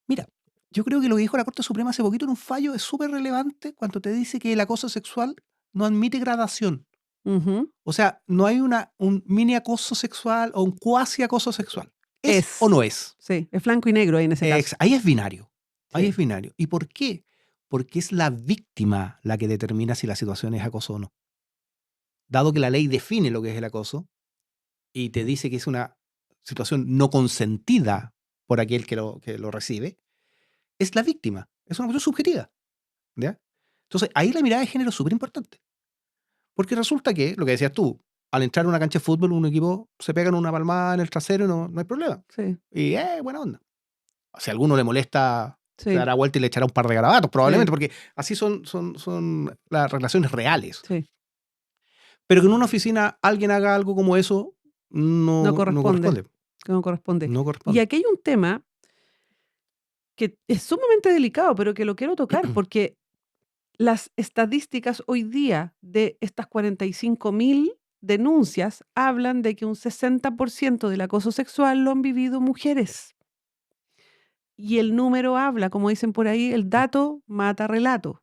Mira, yo creo que lo que dijo la Corte Suprema hace poquito en un fallo es súper relevante cuando te dice que el acoso sexual no admite gradación. Ujú. O sea, no hay un mini acoso sexual o un cuasi acoso sexual. ¿Es o Es. no es? Sí, es blanco y negro ahí en ese caso. Ahí es binario. Ahí es Sí. binario. ¿Y por qué? Porque es la víctima la que determina si la situación es acoso o no. dado que la ley define lo que es el acoso y te dice que es una situación no consentida por aquel que lo recibe, es la víctima. Es una cuestión subjetiva. ¿Ya? Entonces, ahí la mirada de género es súper importante. Porque resulta que, lo que decías tú, al entrar a una cancha de fútbol, un equipo se pegan una palmada en el trasero y no hay problema. Sí, Y buena onda. Si a alguno le molesta, se sí, dará vuelta y le echará un par de garabatos, probablemente, sí, porque así son las relaciones reales. sí. Pero que en una oficina alguien haga algo como eso, No no corresponde, corresponde. que no corresponde. No Y corresponde. aquí hay un tema que es sumamente delicado, pero que lo quiero tocar porque las estadísticas hoy día de estas 45.000 denuncias hablan de que un 60% del acoso sexual lo han vivido mujeres. Y el número habla, como dicen por ahí, el dato mata relato.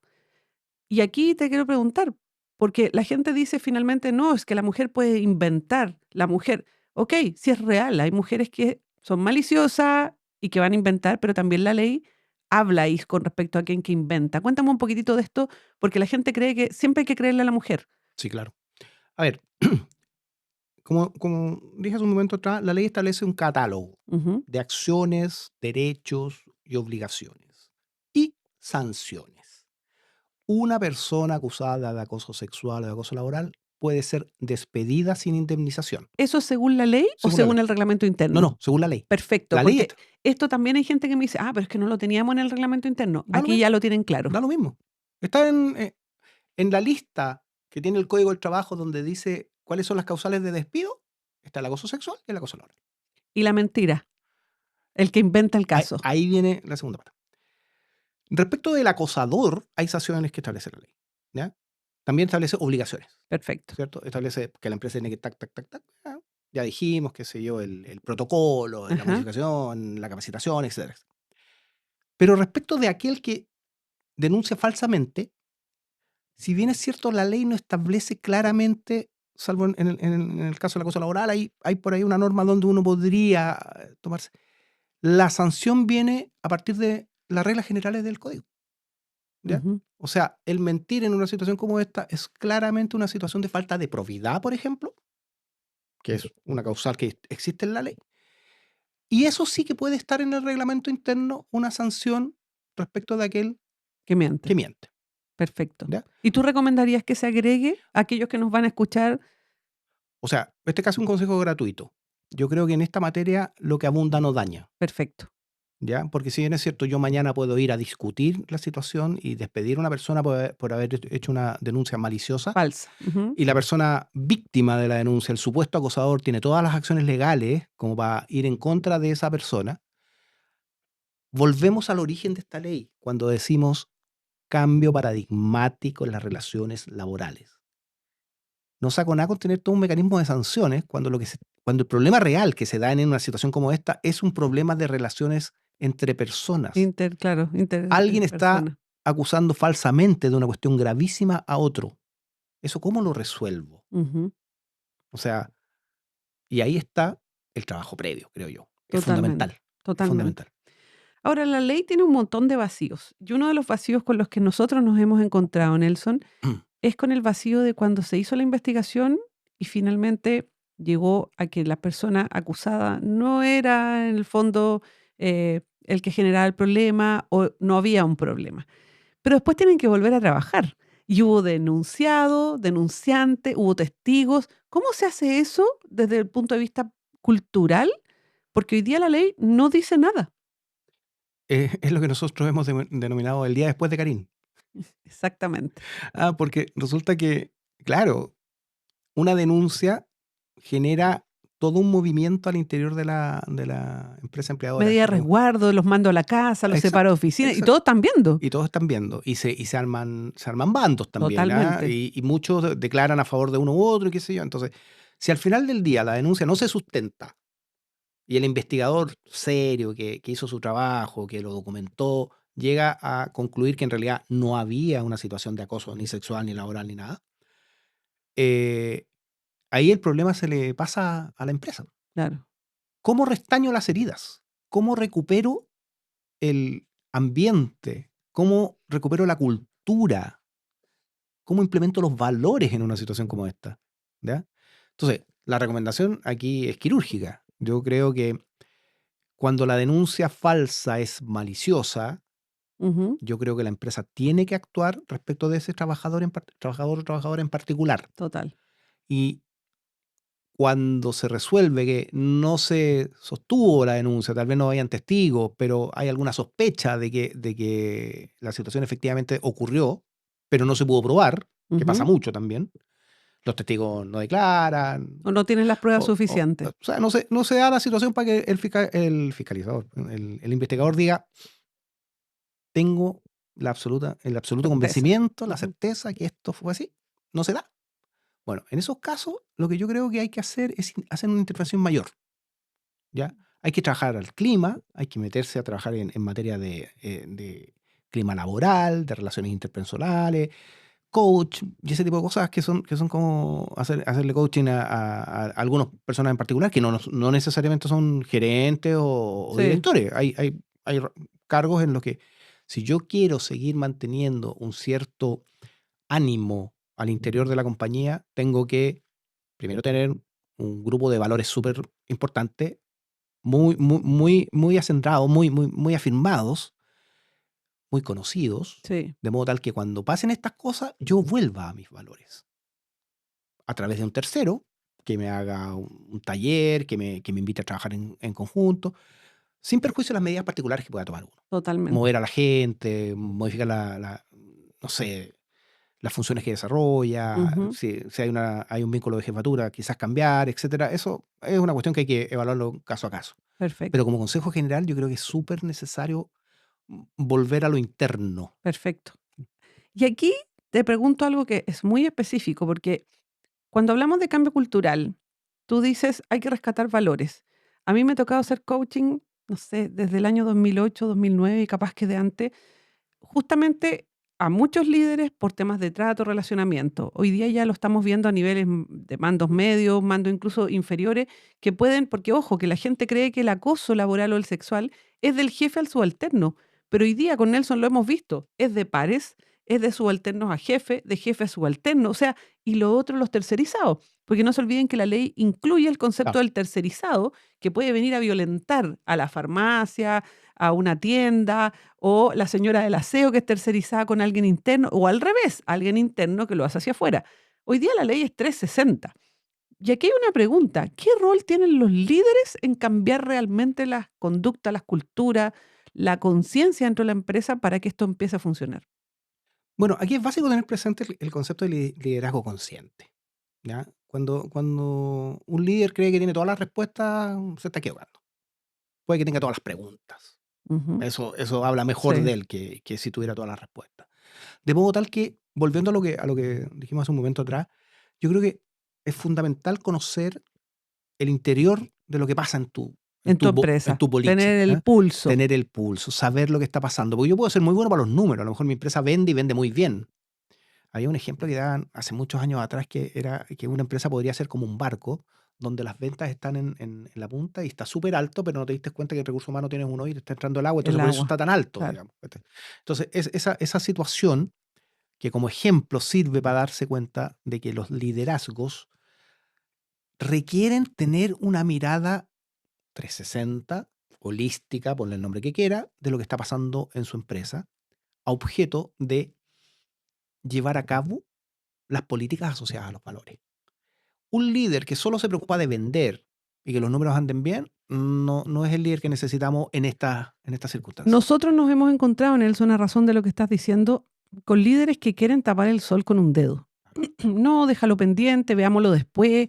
Y aquí te quiero preguntar, porque la gente dice finalmente, no, es que la mujer puede inventar, la mujer, ok, sí es real, hay mujeres que son maliciosas y que van a inventar, pero también la ley habla ahí con respecto a quien que inventa. Cuéntame un poquitito de esto, porque la gente cree que siempre hay que creerle a la mujer. Sí, claro. A ver, como dije hace un momento atrás, la ley establece un catálogo Ujú. de acciones, derechos y obligaciones y sanciones. Una persona acusada de acoso sexual o de acoso laboral puede ser despedida sin indemnización, ¿Eso es según la ley o según la ley. según el reglamento No, interno? no, según la ley. Perfecto, La ley porque está, esto también hay gente que me dice, pero es que no lo teníamos en el reglamento interno. da lo Aquí mismo, ya lo tienen claro. da lo mismo. Está en la lista que tiene el Código del Trabajo donde dice cuáles son las causales de despido, está el acoso sexual y el acoso laboral. Y la mentira, el que inventa el Ahí, caso. ahí viene la segunda parte. Respecto del acosador, hay sanciones que establece la ley. ¿Ya? También establece obligaciones, Perfecto. ¿cierto? Establece que la empresa tiene que tac, tac, tac, tac. Ya dijimos, qué sé yo, el protocolo, la Ajá. modificación, la capacitación, etcétera. Pero respecto de aquel que denuncia falsamente, si bien es cierto, la ley no establece claramente, salvo en el caso del acoso laboral, hay por ahí una norma donde uno podría tomarse. La sanción viene a partir de las reglas generales del código. ¿Ya? Ujú. O sea, el mentir en una situación como esta es claramente una situación de falta de probidad, por ejemplo, que es una causal que existe en la ley. Y eso sí que puede estar en el reglamento interno una sanción respecto de aquel Que que miente. miente. Perfecto. ¿Ya? ¿Y tú recomendarías que se agregue a aquellos que nos van a escuchar? O sea, este caso es un consejo gratuito. Yo creo que en esta materia lo que abunda no daña. Perfecto. ¿Ya? Porque si bien es cierto, yo mañana puedo ir a discutir la situación y despedir a una persona por haber hecho una denuncia maliciosa, Falsa. Ujú. y la persona víctima de la denuncia, el supuesto acosador, tiene todas las acciones legales como para ir en contra de esa persona. Volvemos al origen de esta ley cuando decimos cambio paradigmático en las relaciones laborales. No saco nada con tener todo un mecanismo de sanciones cuando, cuando el problema real que se da en una situación como esta es un problema de relaciones entre personas. Claro, Alguien está persona. acusando falsamente de una cuestión gravísima a otro. ¿Eso cómo lo resuelvo? Ujú. O sea, y ahí está el trabajo previo, creo yo. Es Totalmente. fundamental, es Totalmente. fundamental. Ahora, la ley tiene un montón de vacíos. Y uno de los vacíos con los que nosotros nos hemos encontrado, Nelson, es con el vacío de cuando se hizo la investigación y finalmente llegó a que la persona acusada no era en el fondo el que generaba el problema o no había un problema. Pero después tienen que volver a trabajar. Y hubo denunciado, denunciante, hubo testigos. ¿Cómo se hace eso desde el punto de vista cultural? Porque hoy día la ley no dice nada. Es lo que nosotros hemos denominado el día después de Karin. Exactamente. Porque resulta que, claro, una denuncia genera todo un movimiento al interior de la empresa empleadora. Medida de resguardo, los mando a la casa, los separo de Exacto, oficina y exacto. todos están viendo. Y todos están viendo. Y se arman bandos también. Totalmente. Y muchos declaran a favor de uno u otro y qué sé yo. Entonces, si al final del día la denuncia no se sustenta y el investigador serio que hizo su trabajo, que lo documentó, llega a concluir que en realidad no había una situación de acoso ni sexual, ni laboral, ni nada, eh, ahí el problema se le pasa a la empresa. Claro. ¿Cómo restaño las heridas? ¿Cómo recupero el ambiente? ¿Cómo recupero la cultura? ¿Cómo implemento los valores en una situación como esta? ¿ya? Entonces, la recomendación aquí es quirúrgica. Yo creo que cuando la denuncia falsa es maliciosa, Ujú, yo creo que la empresa tiene que actuar respecto de ese trabajador o trabajadora en particular. total. Y cuando se resuelve que no se sostuvo la denuncia, tal vez no hayan testigos, pero hay alguna sospecha de que la situación efectivamente ocurrió, pero no se pudo probar, que pasa Ujú. mucho también. Los testigos no declaran, O no tienes las pruebas o suficientes. sea, no se da la situación para que el fiscalizador, el investigador diga, tengo el absoluto Certeza. convencimiento, la Ujú. certeza que esto fue así. No se da. Bueno, en esos casos, lo que yo creo que hay que hacer es hacer una intervención mayor, ¿ya? Hay que trabajar al clima, hay que meterse a trabajar en materia de clima laboral, de relaciones interpersonales, coach y ese tipo de cosas que son como hacerle coaching a algunas personas en particular que no necesariamente son gerentes o Sí, directores. Hay cargos en los que si yo quiero seguir manteniendo un cierto ánimo al interior de la compañía, tengo que primero tener un grupo de valores súper importante, muy, muy, muy, muy acentrados, muy, muy, muy afirmados, muy conocidos, sí. de modo tal que cuando pasen estas cosas, yo vuelva a mis valores. A través de un tercero, que me haga un taller, que me invite a trabajar en conjunto, sin perjuicio de las medidas particulares que pueda tomar uno. Totalmente. Mover a la gente, modificar no sé, las funciones que desarrolla, Ujú. si hay un vínculo de jefatura, quizás cambiar, etcétera. Eso es una cuestión que hay que evaluarlo caso a caso. Pero Perfecto, como consejo general, yo creo que es súper necesario volver a lo interno. perfecto. Y aquí te pregunto algo que es muy específico, porque cuando hablamos de cambio cultural, tú dices hay que rescatar valores. A mí me ha tocado hacer coaching, no sé, desde el año 2008, 2009 y capaz que de antes, justamente a muchos líderes por temas de trato, relacionamiento. Hoy día ya lo estamos viendo a niveles de mandos medios, mandos incluso inferiores, que pueden, porque ojo, que la gente cree que el acoso laboral o el sexual es del jefe al subalterno, pero hoy día con Nelson lo hemos visto, es de pares, es de subalternos a jefe, de jefe a subalterno, o sea, y lo otro los tercerizados, porque no se olviden que la ley incluye el concepto Claro, del tercerizado, que puede venir a violentar a la farmacia, a una tienda, o la señora del aseo que es tercerizada con alguien interno, o al revés, alguien interno que lo hace hacia afuera. Hoy día la ley es 360. Y aquí hay una pregunta, ¿qué rol tienen los líderes en cambiar realmente las conductas, las culturas, la conciencia dentro de la empresa para que esto empiece a funcionar? bueno, aquí es básico tener presente el concepto de liderazgo consciente, ¿ya? Cuando un líder cree que tiene todas las respuestas, se está equivocando. Puede que tenga todas las preguntas. Ujú. Eso habla mejor Sí, de él que si tuviera todas las respuestas. De modo tal que, volviendo a lo que dijimos hace un momento atrás, yo creo que es fundamental conocer el interior de lo que pasa en tu, en en tu tu, bo- en empresa, tu boliche, tener el ¿ah? pulso. Tener el pulso, saber lo que está pasando. Porque yo puedo ser muy bueno para los números. A lo mejor mi empresa vende y vende muy bien. Había un ejemplo que daban hace muchos años atrás que era que una empresa podría ser como un barco donde las ventas están en la punta y está súper alto, pero no te diste cuenta que el recurso humano tienes uno y te está entrando el agua, entonces El por eso agua, está tan alto, claro. digamos. ¿Cachai? Entonces, esa situación que como ejemplo sirve para darse cuenta de que los liderazgos requieren tener una mirada 360, holística, ponle el nombre que quiera, de lo que está pasando en su empresa, a objeto de llevar a cabo las políticas asociadas a los valores. Un líder que solo se preocupa de vender y que los números anden bien, no es el líder que necesitamos en estas circunstancias. Nosotros nos hemos encontrado, Nelson, a razón de lo que estás diciendo, con líderes que quieren tapar el sol con un dedo. No, déjalo pendiente, veámoslo después.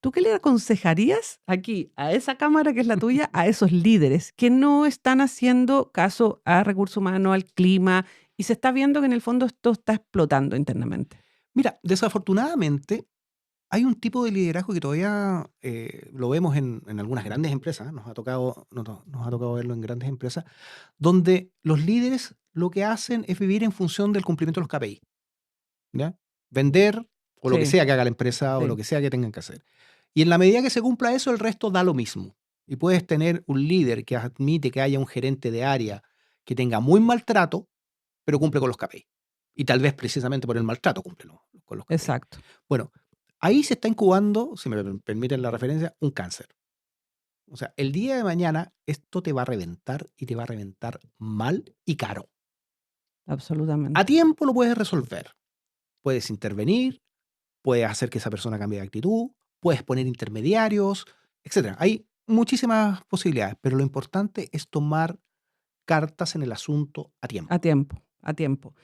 ¿Tú qué le aconsejarías aquí a esa cámara que es la tuya, a esos líderes que no están haciendo caso a recursos humanos, al clima, y se está viendo que en el fondo esto está explotando internamente? Mira, desafortunadamente hay un tipo de liderazgo que todavía lo vemos en algunas grandes empresas, ¿eh? Nos ha tocado verlo en grandes empresas, donde los líderes lo que hacen es vivir en función del cumplimiento de los KPI, ¿ya? Vender o lo que Sí, sea que haga la empresa o lo sí, que sea que tengan que hacer. Y en la medida que se cumpla eso, el resto da lo mismo. Y puedes tener un líder que admite que haya un gerente de área que tenga muy maltrato, pero cumple con los KPI. Y tal vez precisamente por el maltrato cumple con los KPI. exacto. Bueno, ahí se está incubando, si me permiten la referencia, un cáncer. O sea, el día de mañana esto te va a reventar y te va a reventar mal y caro. A Absolutamente. tiempo lo puedes resolver. Puedes intervenir, puedes hacer que esa persona cambie de actitud, puedes poner intermediarios, etcétera. Hay muchísimas posibilidades, pero lo importante es tomar cartas en el asunto a A tiempo. tiempo, a tiempo.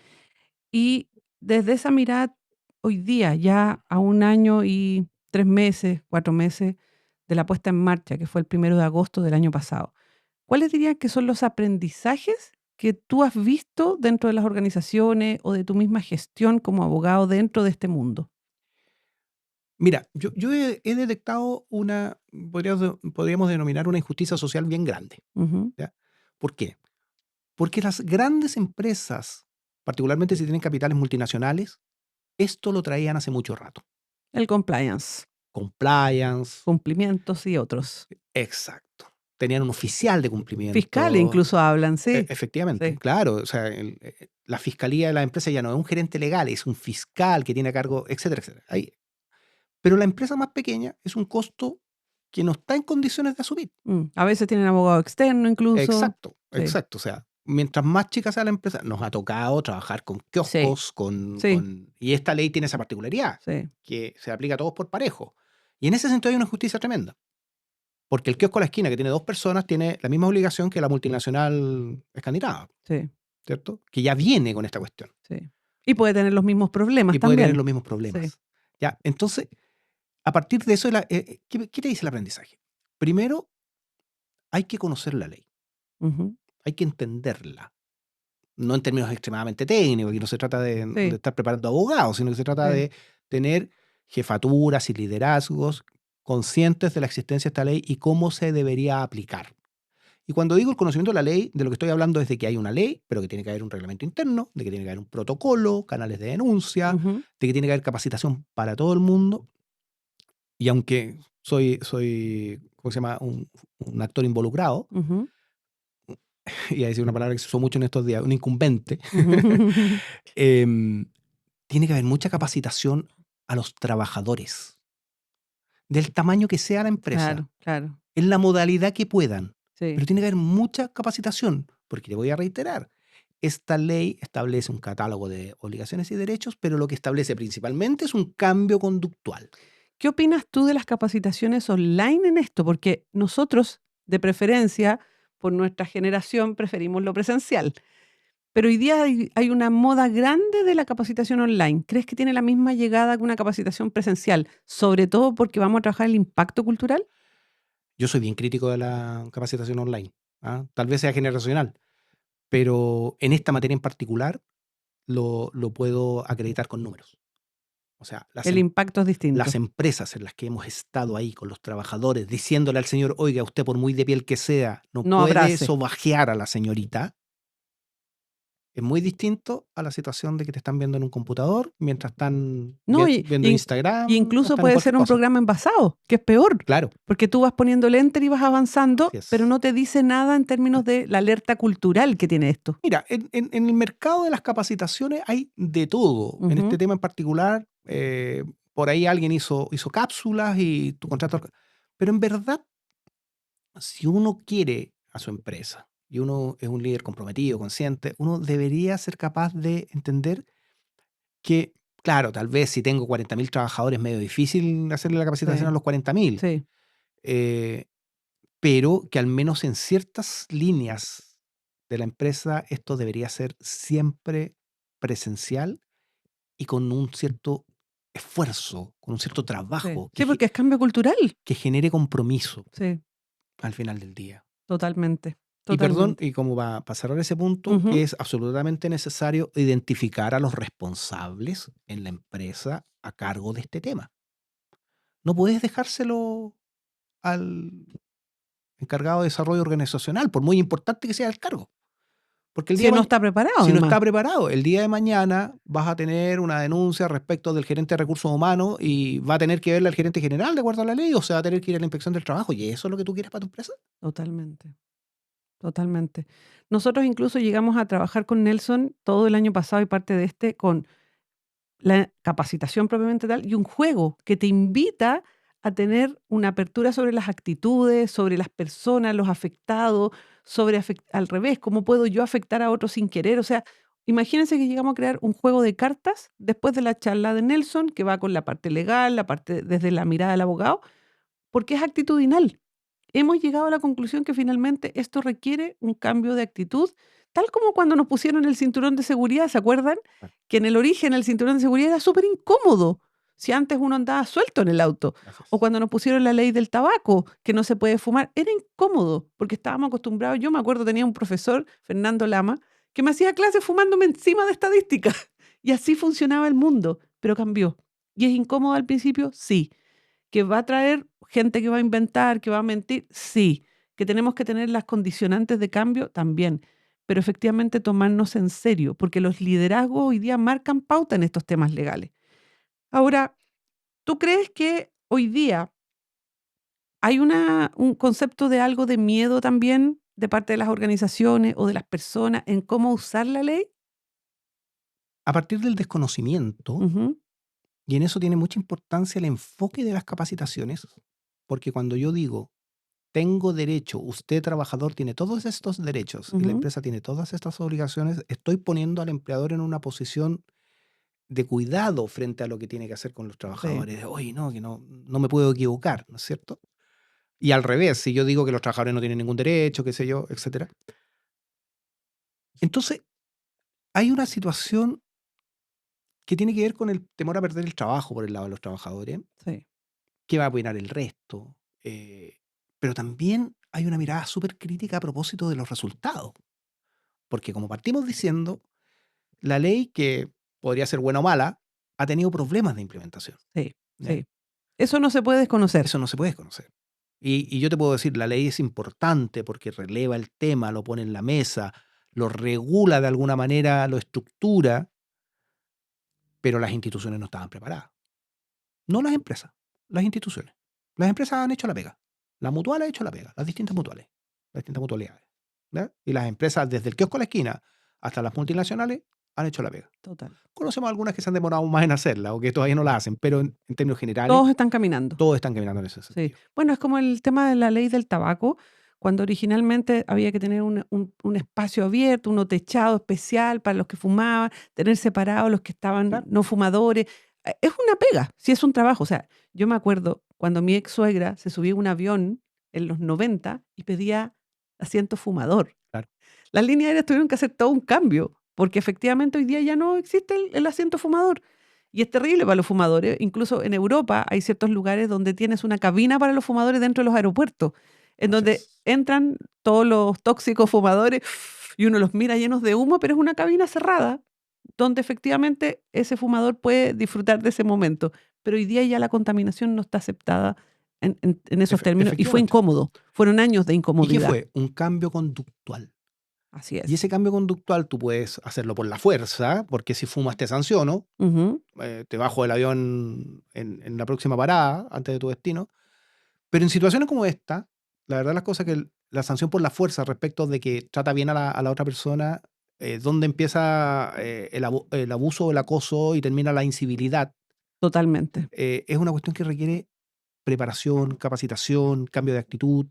Y desde esa mirada, hoy día, ya a 1 año y 3 meses, 4 meses de la puesta en marcha, que fue el 1 de agosto del año pasado, ¿cuáles dirías que son los aprendizajes que tú has visto dentro de las organizaciones o de tu misma gestión como abogado dentro de este mundo? Mira, yo he detectado podríamos denominar una injusticia social bien grande. Ujú. ¿Ya? ¿Por qué? Porque las grandes empresas, particularmente si tienen capitales multinacionales, esto lo traían hace mucho rato. El compliance, Compliance, cumplimientos y otros. exacto. Tenían un oficial de Fiscales cumplimiento. incluso hablan, sí, Efectivamente, sí, claro. O sea, la fiscalía de la empresa ya no es un gerente legal, es un fiscal que tiene a cargo, etcétera, etcétera. Pero la empresa más pequeña es un costo que no está en condiciones de asumir. A veces tienen abogado externo incluso. Exacto, Sí, exacto. O sea, mientras más chica sea la empresa, nos ha tocado trabajar con sí, kioscos, sí, y esta ley tiene esa particularidad, sí, que se aplica a todos por parejo. Y en ese sentido hay una injusticia tremenda, porque el kiosco a la esquina que tiene 2 personas tiene la misma obligación que la multinacional escandinava, sí, ¿cierto? Que ya viene con esta cuestión sí. Y puede tener los mismos problemas y puede tener también. los mismos Sí. problemas. Ya, entonces, a partir de eso, ¿qué te dice el aprendizaje? Primero, hay que conocer la ley, Ujú. hay que entenderla. No en términos extremadamente técnicos, que no se trata de Sí, estar preparando abogados, sino que se trata sí. de tener jefaturas y liderazgos conscientes de la existencia de esta ley y cómo se debería aplicar. Y cuando digo el conocimiento de la ley, de lo que estoy hablando es de que hay una ley, pero que tiene que haber un reglamento interno, de que tiene que haber un protocolo, canales de denuncia, Ujú, de que tiene que haber capacitación para todo el mundo. Y aunque soy ¿cómo se llama? Un actor involucrado, ujú, y a decir una palabra que se usó mucho en estos días, un incumbente, ujú. em, tiene que haber mucha capacitación a los trabajadores, del tamaño que sea la empresa, Claro, claro. en la modalidad que puedan. Sí. Pero tiene que haber mucha capacitación, porque te voy a reiterar, esta ley establece un catálogo de obligaciones y derechos, pero lo que establece principalmente es un cambio conductual. ¿Qué opinas tú de las capacitaciones online en esto? Porque nosotros, de preferencia, por nuestra generación, preferimos lo presencial. Pero hoy día hay una moda grande de la capacitación online. ¿Crees que tiene la misma llegada que una capacitación presencial? Sobre todo porque vamos a trabajar el impacto cultural. Yo soy bien crítico de la capacitación online, ¿ah? Tal vez sea generacional, pero en esta materia en particular lo puedo acreditar con números. O sea, El impacto es las distinto. empresas en las que hemos estado ahí con los trabajadores, diciéndole al señor, oiga, usted por muy de piel que sea, no No puede abrace. sobajear a la señorita, es muy distinto a la situación de que te están viendo en un computador mientras están No, viendo y Instagram o incluso están en puede cualquier ser un cosa. programa envasado, que es peor, Claro, porque tú vas poniendo el enter y vas así avanzando, pero es. no te dice nada en términos de la alerta cultural que tiene esto. Mira, en el mercado de las capacitaciones hay de todo. En este Ujú, tema en particular, por ahí alguien hizo cápsulas y tu contrato. Pero en verdad, si uno quiere a su empresa y uno es un líder comprometido, consciente, uno debería ser capaz de entender que, claro, tal vez si tengo 40.000 trabajadores es medio difícil hacerle la capacitación a sí, los 40.000, sí. eh, pero que al menos en ciertas líneas de la empresa esto debería ser siempre presencial y con un cierto esfuerzo, con un cierto Sí, trabajo sí, porque es cambio cultural. que genere compromiso Sí, al final del día. totalmente, Y perdón, totalmente. y como va a cerrar ese punto, Ujú. es absolutamente necesario identificar a los responsables en la empresa a cargo de este tema. No puedes dejárselo al encargado de desarrollo organizacional, por muy importante que sea el cargo. Porque el día Si de no mañana, está preparado, si no además. está preparado, el día de mañana vas a tener una denuncia respecto del gerente de recursos humanos y va a tener que verle al gerente general de acuerdo a la ley o se va a tener que ir a la inspección del trabajo. ¿Y eso es lo que tú quieres para tu empresa? Totalmente, totalmente. Nosotros incluso llegamos a trabajar con Nelson todo el año pasado y parte de este con la capacitación propiamente tal y un juego que te invita a tener una apertura sobre las actitudes, sobre las personas, los afectados, sobre al revés, cómo puedo yo afectar a otros sin querer. O sea, imagínense que llegamos a crear un juego de cartas después de la charla de Nelson, que va con la parte legal, la parte desde la mirada del abogado, porque es actitudinal. Hemos llegado a la conclusión que finalmente esto requiere un cambio de actitud, tal como cuando nos pusieron el cinturón de seguridad, ¿se acuerdan? Claro, Que en el origen el cinturón de seguridad era súper incómodo, si antes uno andaba suelto en el auto. así O es. cuando nos pusieron la ley del tabaco, que no se puede fumar, era incómodo, porque estábamos acostumbrados. Yo me acuerdo, tenía un profesor, Fernando Lama, que me hacía clases fumándome encima de estadística. Y así funcionaba el mundo, pero cambió. ¿Y es incómodo al principio? Sí. ¿Que va a traer gente que va a inventar, que va a mentir? Sí. ¿Que tenemos que tener las condicionantes de cambio? También. Pero efectivamente tomarnos en serio, porque los liderazgos hoy día marcan pauta en estos temas legales. Ahora, ¿tú crees que hoy día hay un concepto de algo de miedo también de parte de las organizaciones o de las personas en cómo usar la ley? A partir del desconocimiento, Ujú, y en eso tiene mucha importancia el enfoque de las capacitaciones, porque cuando yo digo, tengo derecho, usted trabajador tiene todos estos derechos y la ujú. empresa tiene todas estas obligaciones, estoy poniendo al empleador en una posición de cuidado frente a lo que tiene que hacer con los Sí, trabajadores. Oye, no, que no me puedo equivocar, ¿no es cierto? Y al revés, si yo digo que los trabajadores no tienen ningún derecho, qué sé yo, etcétera. Entonces, hay una situación que tiene que ver con el temor a perder el trabajo por el lado de los trabajadores, sí, qué va a opinar el resto, pero también hay una mirada súper crítica a propósito de los resultados, porque como partimos diciendo, la ley, que podría ser buena o mala, ha tenido problemas de implementación, sí, ¿ya? sí. Eso no se puede desconocer. Eso no se puede desconocer. Y yo te puedo decir, la ley es importante porque releva el tema, lo pone en la mesa, lo regula de alguna manera, lo estructura, pero las instituciones no estaban preparadas. No las empresas, las instituciones. Las empresas han hecho la pega. La mutual ha hecho la pega, las distintas mutualidades. ¿Ya? Y las empresas, desde el kiosco a la esquina hasta las multinacionales, han hecho la pega. Total. Conocemos algunas que se han demorado más en hacerla o que todavía no la hacen, pero en términos generales, Todos están caminando. todos están caminando en ese Sí. sentido. Bueno, es como el tema de la ley del tabaco, cuando originalmente había que tener un espacio abierto, uno techado especial para los que fumaban, tener separados los que estaban Claro. no fumadores. Es una pega, sí es un trabajo. O sea, yo me acuerdo cuando mi ex suegra se subía a un avión en los 90 y pedía asiento fumador. Claro. Las líneas aéreas tuvieron que hacer todo un cambio, porque efectivamente hoy día ya no existe el asiento fumador. Y es terrible para los fumadores. Incluso en Europa hay ciertos lugares donde tienes una cabina para los fumadores dentro de los aeropuertos, en Así donde es. entran todos los tóxicos fumadores y uno los mira llenos de humo, pero es una cabina cerrada, donde efectivamente ese fumador puede disfrutar de ese momento. Pero hoy día ya la contaminación no está aceptada en esos términos y fue Efectivamente. incómodo. Fueron años de ¿Y qué incomodidad. fue? Un cambio conductual. Así Y es. ese cambio conductual tú puedes hacerlo por la fuerza, porque si fumas te sanciono, Ujú. te bajo del avión en la próxima parada, antes de tu destino. Pero en situaciones como esta, la verdad las cosas que la sanción por la fuerza respecto de que trata bien a la otra persona, donde empieza el abuso o el acoso y termina la incivilidad, Totalmente. es una cuestión que requiere preparación, capacitación, cambio de actitud,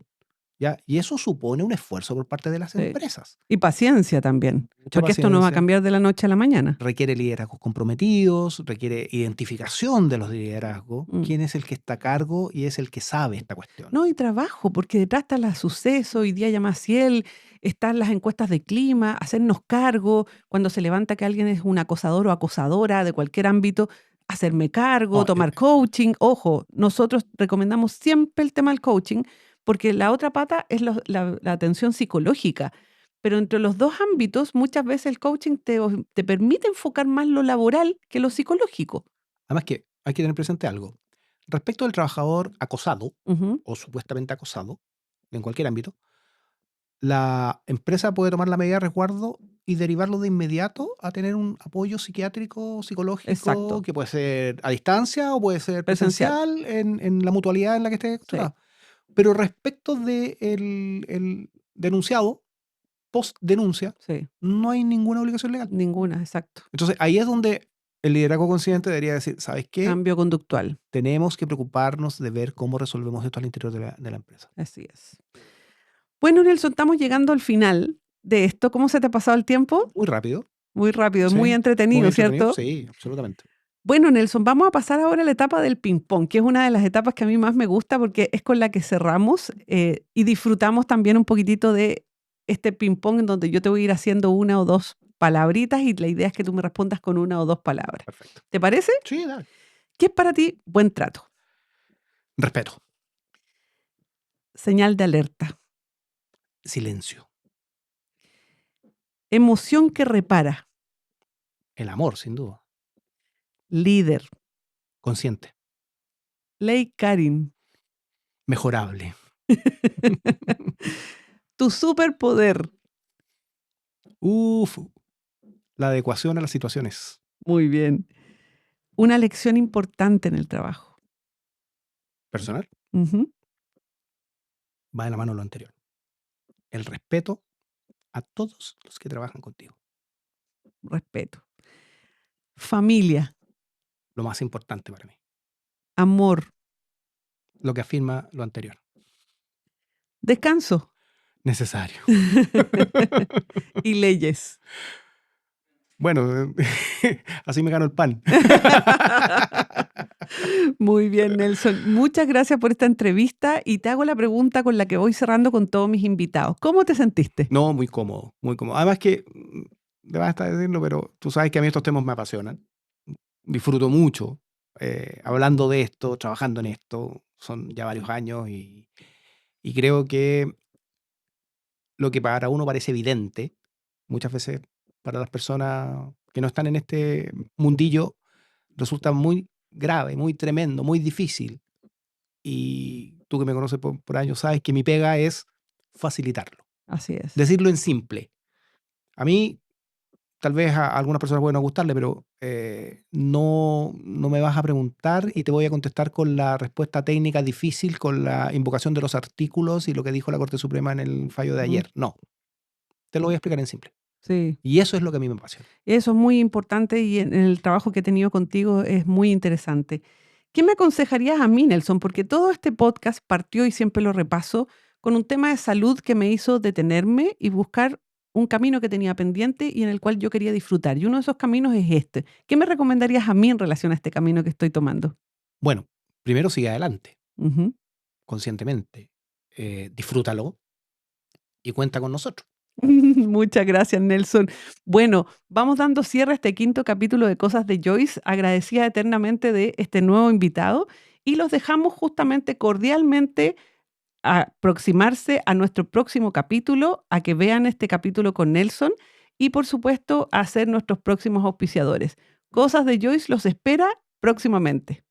¿ya? Y eso supone un esfuerzo por parte de las Sí. empresas. Y paciencia también, Mucha porque esto no va a paciencia, cambiar de la noche a la mañana. requiere liderazgos comprometidos, requiere identificación de los liderazgos, Mm. quién es el que está a cargo y es el que sabe esta cuestión. No, y trabajo, porque detrás está el suceso, hoy día llama Ciel, están las encuestas de clima, hacernos cargo, cuando se levanta que alguien es un acosador o acosadora de cualquier ámbito, hacerme cargo, No, tomar coaching. Ojo, nosotros recomendamos siempre el tema del coaching, porque la otra pata es la atención psicológica. Pero entre los dos ámbitos, muchas veces el coaching te permite enfocar más lo laboral que lo psicológico. además que hay que tener presente algo. Respecto al trabajador acosado Ujú, o supuestamente acosado, en cualquier ámbito, la empresa puede tomar la medida de resguardo y derivarlo de inmediato a tener un apoyo psiquiátrico, psicológico, exacto, que puede ser a distancia o puede ser presencial. presencial en la mutualidad en la que esté Sí, contratado. Pero respecto de el denunciado, post denuncia, sí, no hay ninguna obligación legal. ninguna, exacto. Entonces ahí es donde El liderazgo consciente debería decir, ¿sabes qué? Cambio conductual. Tenemos que preocuparnos de ver cómo resolvemos esto al interior de la empresa. Así es. Bueno, Nelson, estamos llegando al final de esto. ¿Cómo se te ha pasado el tiempo? Muy rápido. Muy rápido, Sí, muy muy entretenido, entretenido. ¿cierto? Sí, absolutamente. Bueno, Nelson, vamos a pasar ahora a la etapa del ping-pong, que es una de las etapas que a mí más me gusta porque es con la que cerramos y disfrutamos también un poquitito de este ping-pong en donde yo te voy a ir haciendo una o dos palabritas y la idea es que tú me respondas con una o dos palabras. Perfecto. ¿Te parece? Sí, dale. ¿Qué es para ti buen trato? Respeto. Señal de alerta. Silencio. Emoción que repara. El amor, sin duda. Líder. Consciente. Ley Karin. Mejorable. Tu superpoder. Uf. La adecuación a las situaciones. Muy bien. Una lección importante en el trabajo. Personal. Ujú. Va de la mano lo anterior. El respeto a todos los que trabajan contigo. Respeto. Familia. Lo más importante para mí. Amor. Lo que afirma lo anterior. Descanso. Necesario. Y leyes. Bueno, así me gano el pan. Muy bien, Nelson. Muchas gracias por esta entrevista y te hago la pregunta con la que voy cerrando con todos mis invitados. ¿Cómo te sentiste? No, muy cómodo, muy cómodo. Además que, te vas a estar decirlo, pero tú sabes que a mí estos temas me apasionan. Disfruto mucho hablando de esto, trabajando en esto. Son ya varios años y creo que lo que para uno parece evidente, muchas veces para las personas que no están en este mundillo, resulta muy grave, muy tremendo, muy difícil. Y tú que me conoces por años sabes que mi pega es facilitarlo. Así es. Decirlo en simple. A mí, tal vez a algunas personas pueden no gustarle, pero no me vas a preguntar y te voy a contestar con la respuesta técnica difícil, con la invocación de los artículos y lo que dijo la Corte Suprema en el fallo de ayer. No, te lo voy a explicar en simple. Sí. Y eso es lo que a mí me apasiona. Eso es muy importante y en el trabajo que he tenido contigo es muy interesante. ¿Qué me aconsejarías a mí, Nelson? Porque todo este podcast partió, y siempre lo repaso, con un tema de salud que me hizo detenerme y buscar un camino que tenía pendiente y en el cual yo quería disfrutar. Y uno de esos caminos es este. ¿Qué me recomendarías a mí en relación a este camino que estoy tomando? Bueno, primero sigue adelante, Ujú. conscientemente. Disfrútalo y cuenta con nosotros. Muchas gracias, Nelson. Bueno, vamos dando cierre a este quinto capítulo de Cosas de Joyce, agradecida eternamente de este nuevo invitado y los dejamos justamente cordialmente a aproximarse a nuestro próximo capítulo, a que vean este capítulo con Nelson y por supuesto a ser nuestros próximos auspiciadores. Cosas de Joyce los espera próximamente.